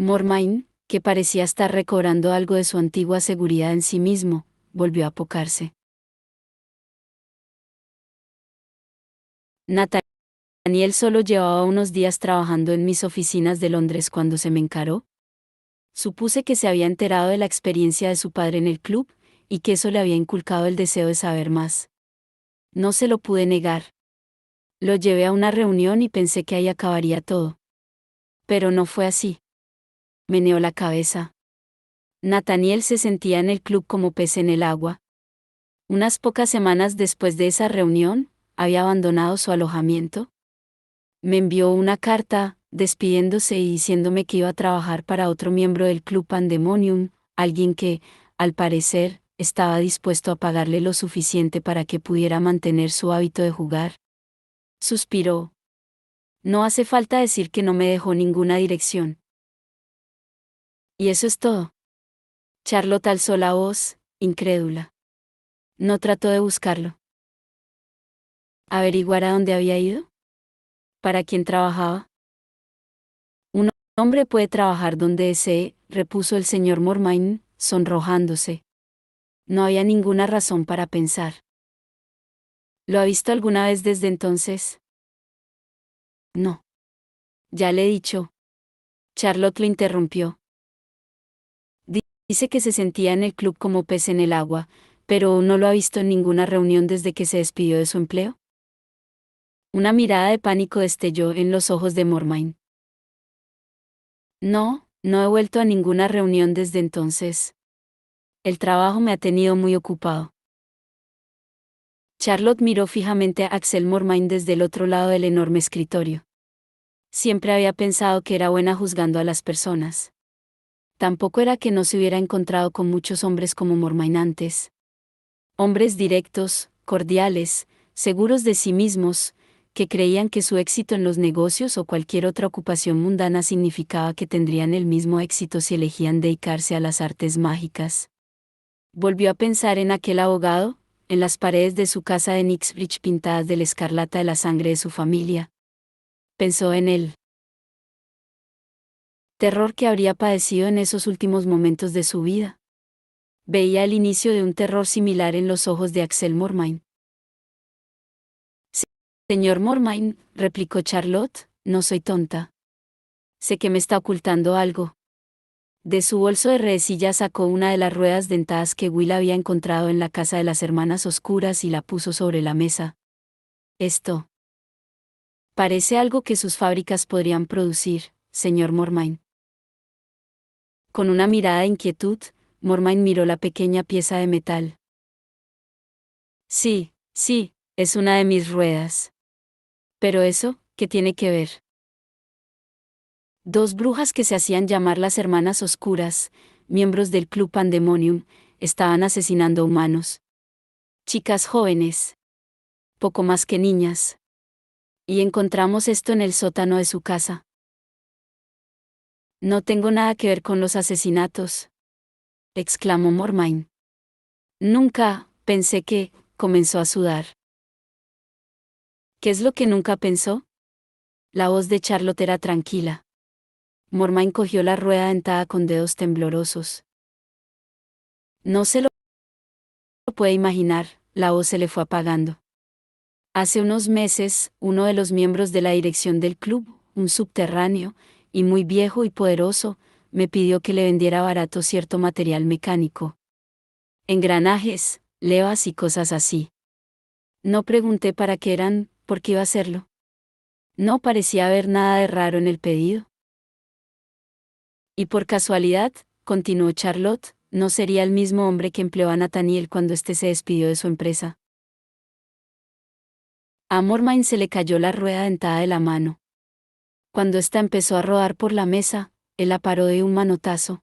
S1: Mormain, que parecía estar recobrando algo de su antigua seguridad en sí mismo, volvió a apocarse. Nathaniel solo llevaba unos días trabajando en mis oficinas de Londres cuando se me encaró. Supuse que se había enterado de la experiencia de su padre en el club, y que eso le había inculcado el deseo de saber más. No se lo pude negar. Lo llevé a una reunión y pensé que ahí acabaría todo. Pero no fue así. Meneó la cabeza. Nathaniel se sentía en el club como pez en el agua. Unas pocas semanas después de esa reunión, había abandonado su alojamiento. Me envió una carta, despidiéndose y diciéndome que iba a trabajar para otro miembro del Club Pandemonium, alguien que, al parecer, estaba dispuesto a pagarle lo suficiente para que pudiera mantener su hábito de jugar. Suspiró. No hace falta decir que no me dejó ninguna dirección. Y eso es todo. Charlotte alzó la voz, incrédula. No trató de buscarlo. ¿Averiguar a dónde había ido? ¿Para quién trabajaba? Un hombre puede trabajar donde desee, repuso el señor Mormain, sonrojándose. No había ninguna razón para pensar. ¿Lo ha visto alguna vez desde entonces? No. Ya le he dicho. Charlotte lo interrumpió. Dice que se sentía en el club como pez en el agua, pero no lo ha visto en ninguna reunión desde que se despidió de su empleo. Una mirada de pánico destelló en los ojos de Mormain. No, no he vuelto a ninguna reunión desde entonces. El trabajo me ha tenido muy ocupado. Charlotte miró fijamente a Axel Mormain desde el otro lado del enorme escritorio. Siempre había pensado que era buena juzgando a las personas. Tampoco era que no se hubiera encontrado con muchos hombres como Mormain antes. Hombres directos, cordiales, seguros de sí mismos, que creían que su éxito en los negocios o cualquier otra ocupación mundana significaba que tendrían el mismo éxito si elegían dedicarse a las artes mágicas. Volvió a pensar en aquel abogado, en las paredes de su casa de Knightsbridge pintadas de la escarlata de la sangre de su familia. Pensó en él. Terror que habría padecido en esos últimos momentos de su vida. Veía el inicio de un terror similar en los ojos de Axel Mormain. Señor Mormain, replicó Charlotte, no soy tonta. Sé que me está ocultando algo. De su bolso de rehesilla sacó una de las ruedas dentadas que Will había encontrado en la casa de las hermanas oscuras y la puso sobre la mesa. Esto parece algo que sus fábricas podrían producir, señor Mormain. Con una mirada de inquietud, Mormain miró la pequeña pieza de metal. Sí, sí, es una de mis ruedas. Pero eso, ¿qué tiene que ver? Dos brujas que se hacían llamar las Hermanas Oscuras, miembros del Club Pandemonium, estaban asesinando humanos. Chicas jóvenes. Poco más que niñas. Y encontramos esto en el sótano de su casa. No tengo nada que ver con los asesinatos, exclamó Mormain. Nunca, pensé que, comenzó a sudar. ¿Qué es lo que nunca pensó? La voz de Charlotte era tranquila. Mormain cogió la rueda dentada con dedos temblorosos. No se lo puede imaginar, la voz se le fue apagando. Hace unos meses, uno de los miembros de la dirección del club, un subterráneo, y muy viejo y poderoso, me pidió que le vendiera barato cierto material mecánico. Engranajes, levas y cosas así. No pregunté para qué eran, por qué iba a hacerlo. No parecía haber nada de raro en el pedido. Y por casualidad, continuó Charlotte, no sería el mismo hombre que empleó a Nathaniel cuando éste se despidió de su empresa. A Mormain se le cayó la rueda dentada de la mano. Cuando ésta empezó a rodar por la mesa, él la paró de un manotazo.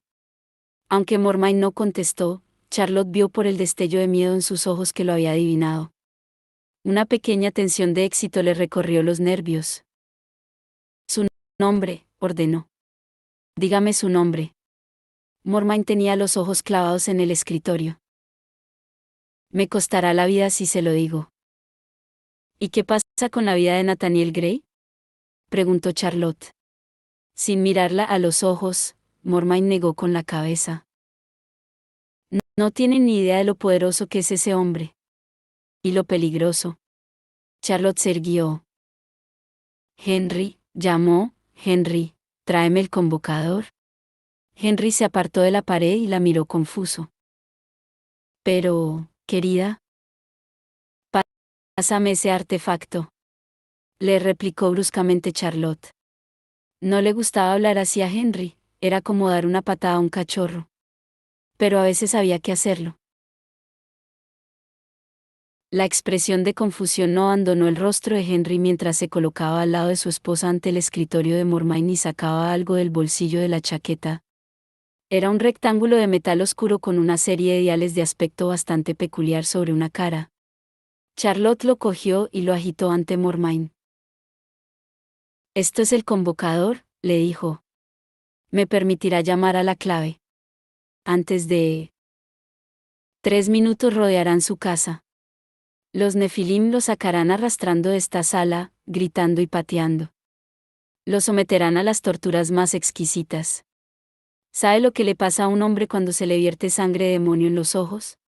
S1: Aunque Mormain no contestó, Charlotte vio por el destello de miedo en sus ojos que lo había adivinado. Una pequeña tensión de éxito le recorrió los nervios. Su nombre, ordenó. Dígame su nombre. Mormain tenía los ojos clavados en el escritorio. Me costará la vida si se lo digo. ¿Y qué pasa con la vida de Nathaniel Gray? Preguntó Charlotte. Sin mirarla a los ojos, Mormine negó con la cabeza. No tienen ni idea de lo poderoso que es ese hombre. Y lo peligroso. Charlotte se irguió. Henry, llamó, Henry, tráeme el convocador. Henry se apartó de la pared y la miró confuso. Pero, querida. Pásame ese artefacto. Le replicó bruscamente Charlotte. No le gustaba hablar así a Henry, era como dar una patada a un cachorro. Pero a veces había que hacerlo. La expresión de confusión no abandonó el rostro de Henry mientras se colocaba al lado de su esposa ante el escritorio de Mormine y sacaba algo del bolsillo de la chaqueta. Era un rectángulo de metal oscuro con una serie de diales de aspecto bastante peculiar sobre una cara. Charlotte lo cogió y lo agitó ante Mormine. «Esto es el convocador», le dijo. «Me permitirá llamar a la clave. Antes de 3 minutos rodearán su casa. Los Nefilim lo sacarán arrastrando de esta sala, gritando y pateando. Lo someterán a las torturas más exquisitas. ¿Sabe lo que le pasa a un hombre cuando se le vierte sangre de demonio en los ojos?»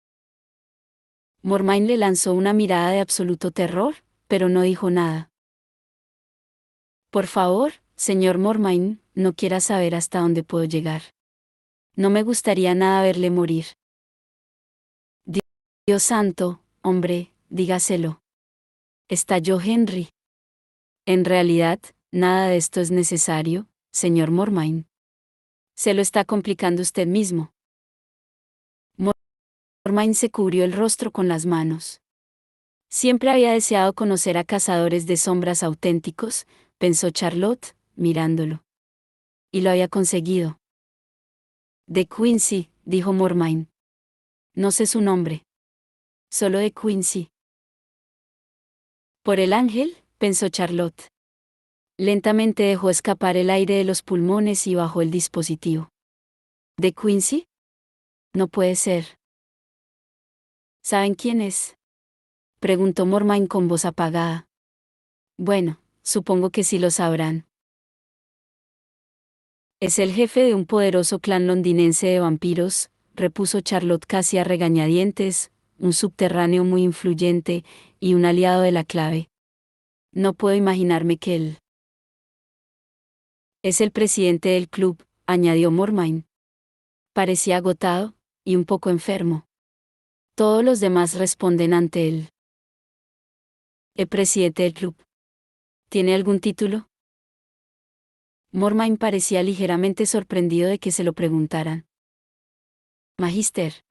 S1: Mormine le lanzó una mirada de absoluto terror, pero no dijo nada. «Por favor, señor Mormine, no quiera saber hasta dónde puedo llegar. No me gustaría nada verle morir». «Dios santo, hombre, dígaselo». Estalló Henry. «En realidad, nada de esto es necesario, señor Mormine. Se lo está complicando usted mismo». Mormine se cubrió el rostro con las manos. Siempre había deseado conocer a cazadores de sombras auténticos, pensó Charlotte, mirándolo. Y lo había conseguido. «De Quincy», dijo Mormine. «No sé su nombre. Solo de Quincy». «Por el ángel», pensó Charlotte. Lentamente dejó escapar el aire de los pulmones y bajó el dispositivo. «¿De Quincy? No puede ser». «¿Saben quién es?», preguntó Mormine con voz apagada. «Bueno, supongo que sí lo sabrán. Es el jefe de un poderoso clan londinense de vampiros», repuso Charlotte casi a regañadientes, «un subterráneo muy influyente, y un aliado de la clave. No puedo imaginarme que él es el presidente del club», añadió Mormine. Parecía agotado, y un poco enfermo. Todos los demás responden ante él. «¿El presidente del club? ¿Tiene algún título?». Mormine parecía ligeramente sorprendido de que se lo preguntaran. «Magister».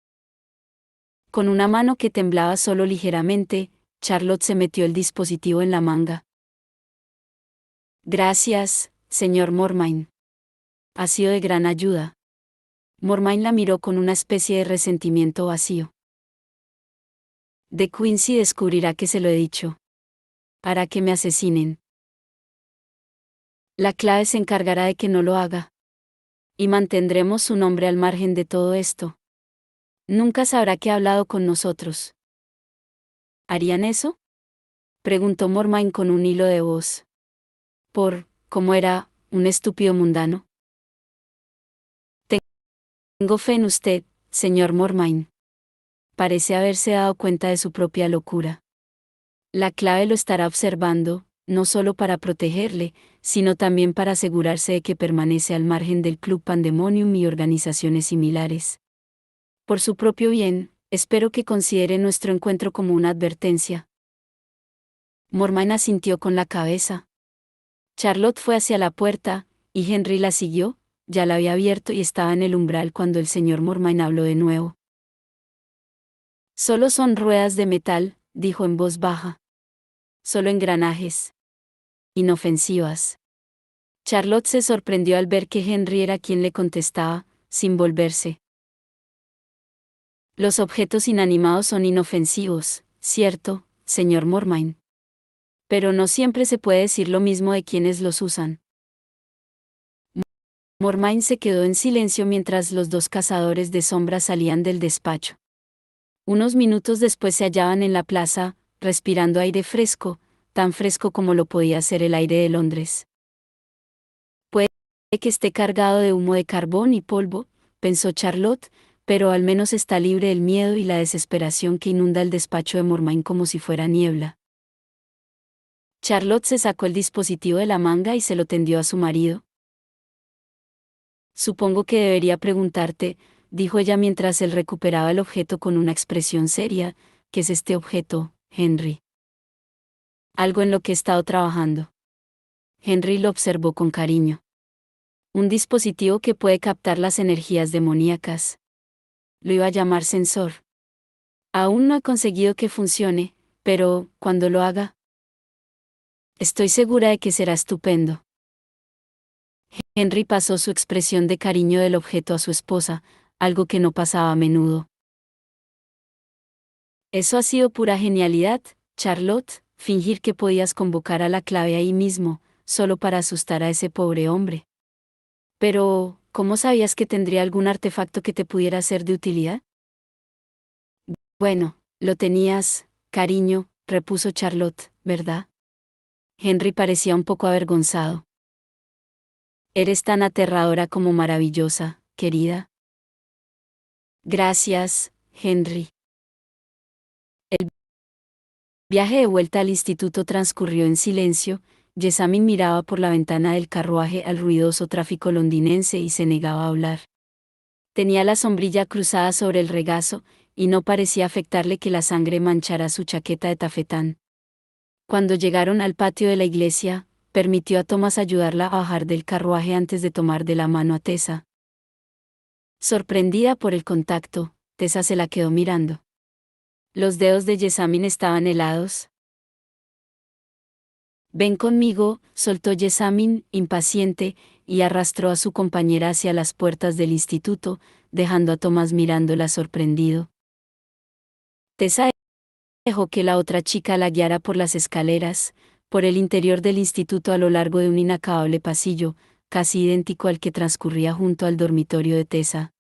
S1: Con una mano que temblaba solo ligeramente, Charlotte se metió el dispositivo en la manga. «Gracias, señor Mormine. Ha sido de gran ayuda». Mormine la miró con una especie de resentimiento vacío. «De Quincy descubrirá que se lo he dicho. Hará que me asesinen. La clave se encargará de que no lo haga. Y mantendremos su nombre al margen de todo esto. Nunca sabrá que ha hablado con nosotros». «¿Harían eso?», preguntó Mormine con un hilo de voz. «¿Cómo era, un estúpido mundano?» «Tengo fe en usted, señor Mormine». Parece haberse dado cuenta de su propia locura. La clave lo estará observando, no solo para protegerle, sino también para asegurarse de que permanece al margen del Club Pandemonium y organizaciones similares. Por su propio bien, espero que considere nuestro encuentro como una advertencia». Mormine asintió con la cabeza. Charlotte fue hacia la puerta, y Henry la siguió, ya la había abierto y estaba en el umbral cuando el señor Mormine habló de nuevo. «Solo son ruedas de metal», dijo en voz baja. «Solo engranajes. Inofensivas». Charlotte se sorprendió al ver que Henry era quien le contestaba, sin volverse. «Los objetos inanimados son inofensivos, ¿cierto, señor Mormine? Pero no siempre se puede decir lo mismo de quienes los usan». Mormine se quedó en silencio mientras los dos cazadores de sombras salían del despacho. Unos minutos después se hallaban en la plaza, respirando aire fresco, tan fresco como lo podía ser el aire de Londres. que esté cargado de humo de carbón y polvo, pensó Charlotte, pero al menos está libre del miedo y la desesperación que inunda el despacho de Mormain como si fuera niebla. Charlotte se sacó el dispositivo de la manga y se lo tendió a su marido. Supongo que debería preguntarte, dijo ella mientras él recuperaba el objeto con una expresión seria, ¿qué es este objeto, Henry? Algo en lo que he estado trabajando. Henry lo observó con cariño. Un dispositivo que puede captar las energías demoníacas. Lo iba a llamar sensor. Aún no he conseguido que funcione, pero, cuando lo haga, estoy segura de que será estupendo. Henry pasó su expresión de cariño del objeto a su esposa, algo que no pasaba a menudo. Eso ha sido pura genialidad, Charlotte, fingir que podías convocar a la clave ahí mismo, solo para asustar a ese pobre hombre. Pero, ¿cómo sabías que tendría algún artefacto que te pudiera ser de utilidad? Bueno, lo tenías, cariño, repuso Charlotte, ¿verdad? Henry parecía un poco avergonzado. Eres tan aterradora como maravillosa, querida. Gracias, Henry. El viaje de vuelta al instituto transcurrió en silencio. Jessamine miraba por la ventana del carruaje al ruidoso tráfico londinense y se negaba a hablar. Tenía la sombrilla cruzada sobre el regazo, y no parecía afectarle que la sangre manchara su chaqueta de tafetán. Cuando llegaron al patio de la iglesia, permitió a Thomas ayudarla a bajar del carruaje antes de tomar de la mano a Tessa. Sorprendida por el contacto, Tessa se la quedó mirando. Los dedos de Jessamine estaban helados. Ven conmigo, soltó Jessamine, impaciente, y arrastró a su compañera hacia las puertas del instituto, dejando a Thomas mirándola sorprendido. Tessa dejó que la otra chica la guiara por las escaleras, por el interior del instituto a lo largo de un inacabable pasillo, casi idéntico al que transcurría junto al dormitorio de Tessa.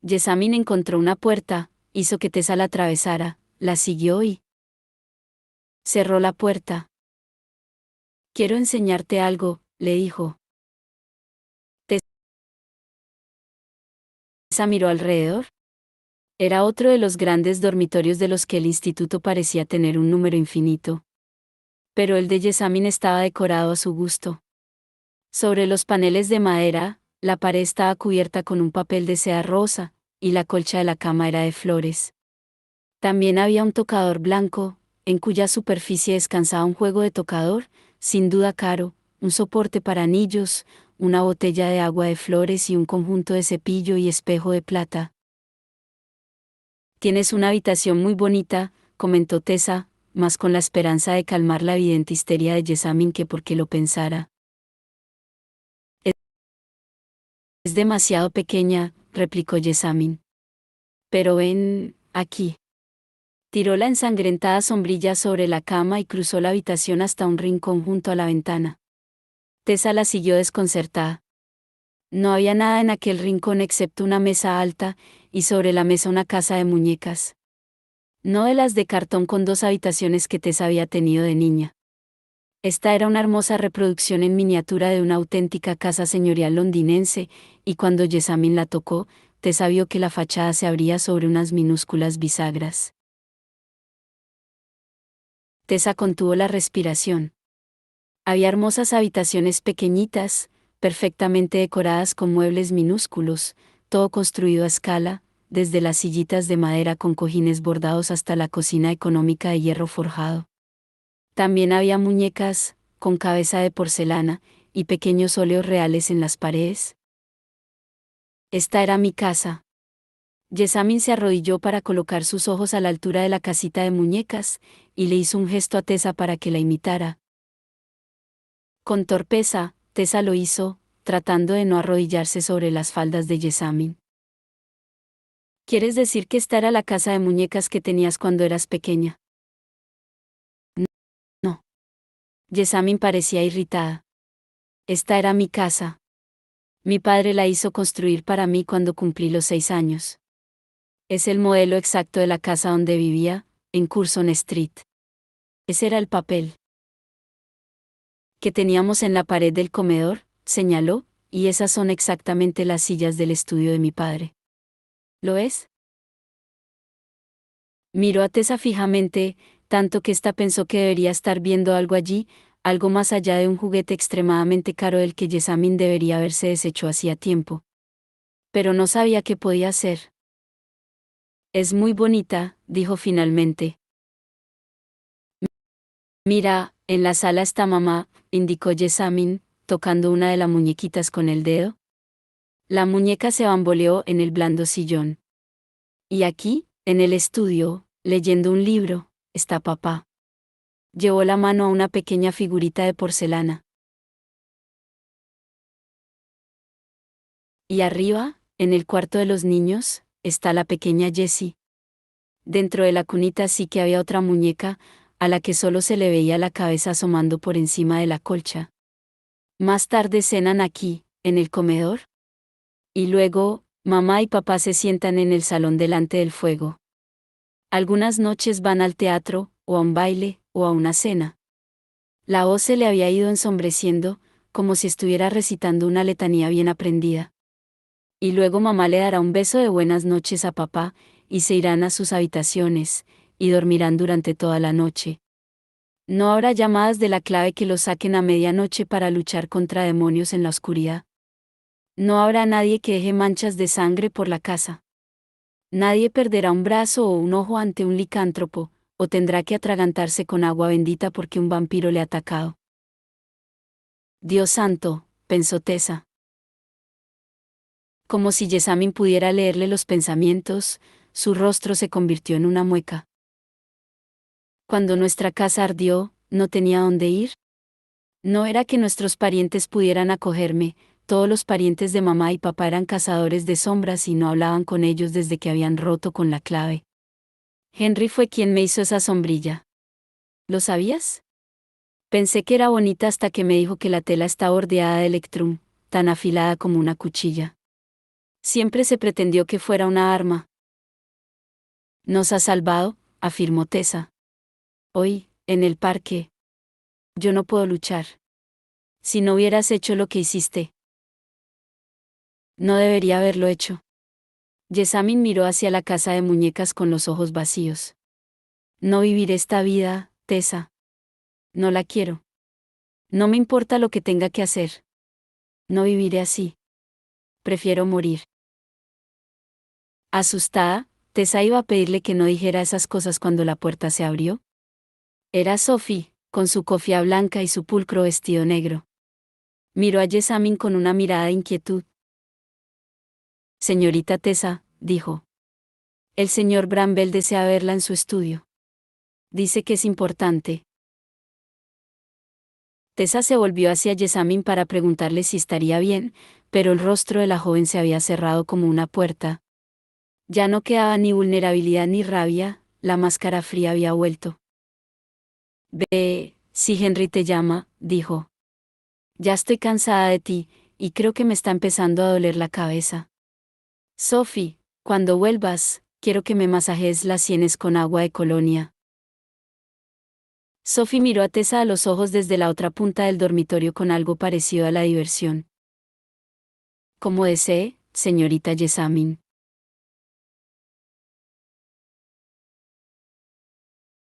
S1: Jessamine encontró una puerta, hizo que Tessa la atravesara, la siguió y cerró la puerta. Quiero enseñarte algo, le dijo. Tessa miró alrededor. Era otro de los grandes dormitorios de los que el instituto parecía tener un número infinito. Pero el de Jessamine estaba decorado a su gusto. Sobre los paneles de madera, la pared estaba cubierta con un papel de seda rosa, y la colcha de la cama era de flores. También había un tocador blanco, en cuya superficie descansaba un juego de tocador, sin duda caro, un soporte para anillos, una botella de agua de flores y un conjunto de cepillo y espejo de plata. Tienes una habitación muy bonita, comentó Tessa, más con la esperanza de calmar la evidente histeria de Jessamine que porque lo pensara. Es demasiado pequeña, replicó Jessamine. Pero ven, aquí. Tiró la ensangrentada sombrilla sobre la cama y cruzó la habitación hasta un rincón junto a la ventana. Tessa la siguió desconcertada. No había nada en aquel rincón excepto una mesa alta, y sobre la mesa una casa de muñecas. No de las de cartón con dos habitaciones que Tessa había tenido de niña. Esta era una hermosa reproducción en miniatura de una auténtica casa señorial londinense, y cuando Jessamine la tocó, Tessa vio que la fachada se abría sobre unas minúsculas bisagras. Tessa contuvo la respiración. Había hermosas habitaciones pequeñitas, perfectamente decoradas con muebles minúsculos, todo construido a escala, desde las sillitas de madera con cojines bordados hasta la cocina económica de hierro forjado. También había muñecas, con cabeza de porcelana, y pequeños óleos reales en las paredes. Esta era mi casa. Jessamine se arrodilló para colocar sus ojos a la altura de la casita de muñecas, y le hizo un gesto a Tessa para que la imitara. Con torpeza, Tessa lo hizo, tratando de no arrodillarse sobre las faldas de Jessamine. ¿Quieres decir que esta era la casa de muñecas que tenías cuando eras pequeña? No. Jessamine parecía irritada. Esta era mi casa. Mi padre la hizo construir para mí cuando cumplí los 6 años. Es el modelo exacto de la casa donde vivía, en Curzon Street. Ese era el papel que teníamos en la pared del comedor, señaló, y esas son exactamente las sillas del estudio de mi padre. ¿Lo es? Miró a Tessa fijamente, tanto que ésta pensó que debería estar viendo algo allí, algo más allá de un juguete extremadamente caro del que Jessamine debería haberse deshecho hacía tiempo. Pero no sabía qué podía hacer. Es muy bonita, dijo finalmente. Mira, en la sala está mamá, indicó Jessamine, tocando una de las muñequitas con el dedo. La muñeca se bamboleó en el blando sillón. Y aquí, en el estudio, leyendo un libro, está papá. Llevó la mano a una pequeña figurita de porcelana. Y arriba, en el cuarto de los niños, está la pequeña Jessie. Dentro de la cunita sí que había otra muñeca, a la que solo se le veía la cabeza asomando por encima de la colcha. Más tarde cenan aquí, en el comedor. Y luego, mamá y papá se sientan en el salón delante del fuego. Algunas noches van al teatro, o a un baile, o a una cena. La voz se le había ido ensombreciendo, como si estuviera recitando una letanía bien aprendida. Y luego mamá le dará un beso de buenas noches a papá, y se irán a sus habitaciones, y dormirán durante toda la noche. No habrá llamadas de la clave que los saquen a medianoche para luchar contra demonios en la oscuridad. No habrá nadie que deje manchas de sangre por la casa. Nadie perderá un brazo o un ojo ante un licántropo, o tendrá que atragantarse con agua bendita porque un vampiro le ha atacado. Dios santo, pensó Tessa. Como si Jessamine pudiera leerle los pensamientos, su rostro se convirtió en una mueca. Cuando nuestra casa ardió, ¿no tenía dónde ir? No era que nuestros parientes pudieran acogerme, todos los parientes de mamá y papá eran cazadores de sombras y no hablaban con ellos desde que habían roto con la clave. Henry fue quien me hizo esa sombrilla. ¿Lo sabías? Pensé que era bonita hasta que me dijo que la tela está bordeada de electrum, tan afilada como una cuchilla. Siempre se pretendió que fuera una arma. Nos ha salvado, afirmó Tessa. Hoy, en el parque. Yo no puedo luchar. Si no hubieras hecho lo que hiciste. No debería haberlo hecho. Jessamine miró hacia la casa de muñecas con los ojos vacíos. No viviré esta vida, Tessa. No la quiero. No me importa lo que tenga que hacer. No viviré así. Prefiero morir. Asustada, Tessa iba a pedirle que no dijera esas cosas cuando la puerta se abrió. Era Sophie, con su cofia blanca y su pulcro vestido negro. Miró a Jessamine con una mirada de inquietud. Señorita Tessa, dijo. El señor Bramwell desea verla en su estudio. Dice que es importante. Tessa se volvió hacia Jessamine para preguntarle si estaría bien, pero el rostro de la joven se había cerrado como una puerta. Ya no quedaba ni vulnerabilidad ni rabia, la máscara fría había vuelto. Ve, si Henry te llama, dijo. Ya estoy cansada de ti, y creo que me está empezando a doler la cabeza. Sophie, cuando vuelvas, quiero que me masajes las sienes con agua de colonia. Sophie miró a Tessa a los ojos desde la otra punta del dormitorio con algo parecido a la diversión. Como desee, señorita Jessamine.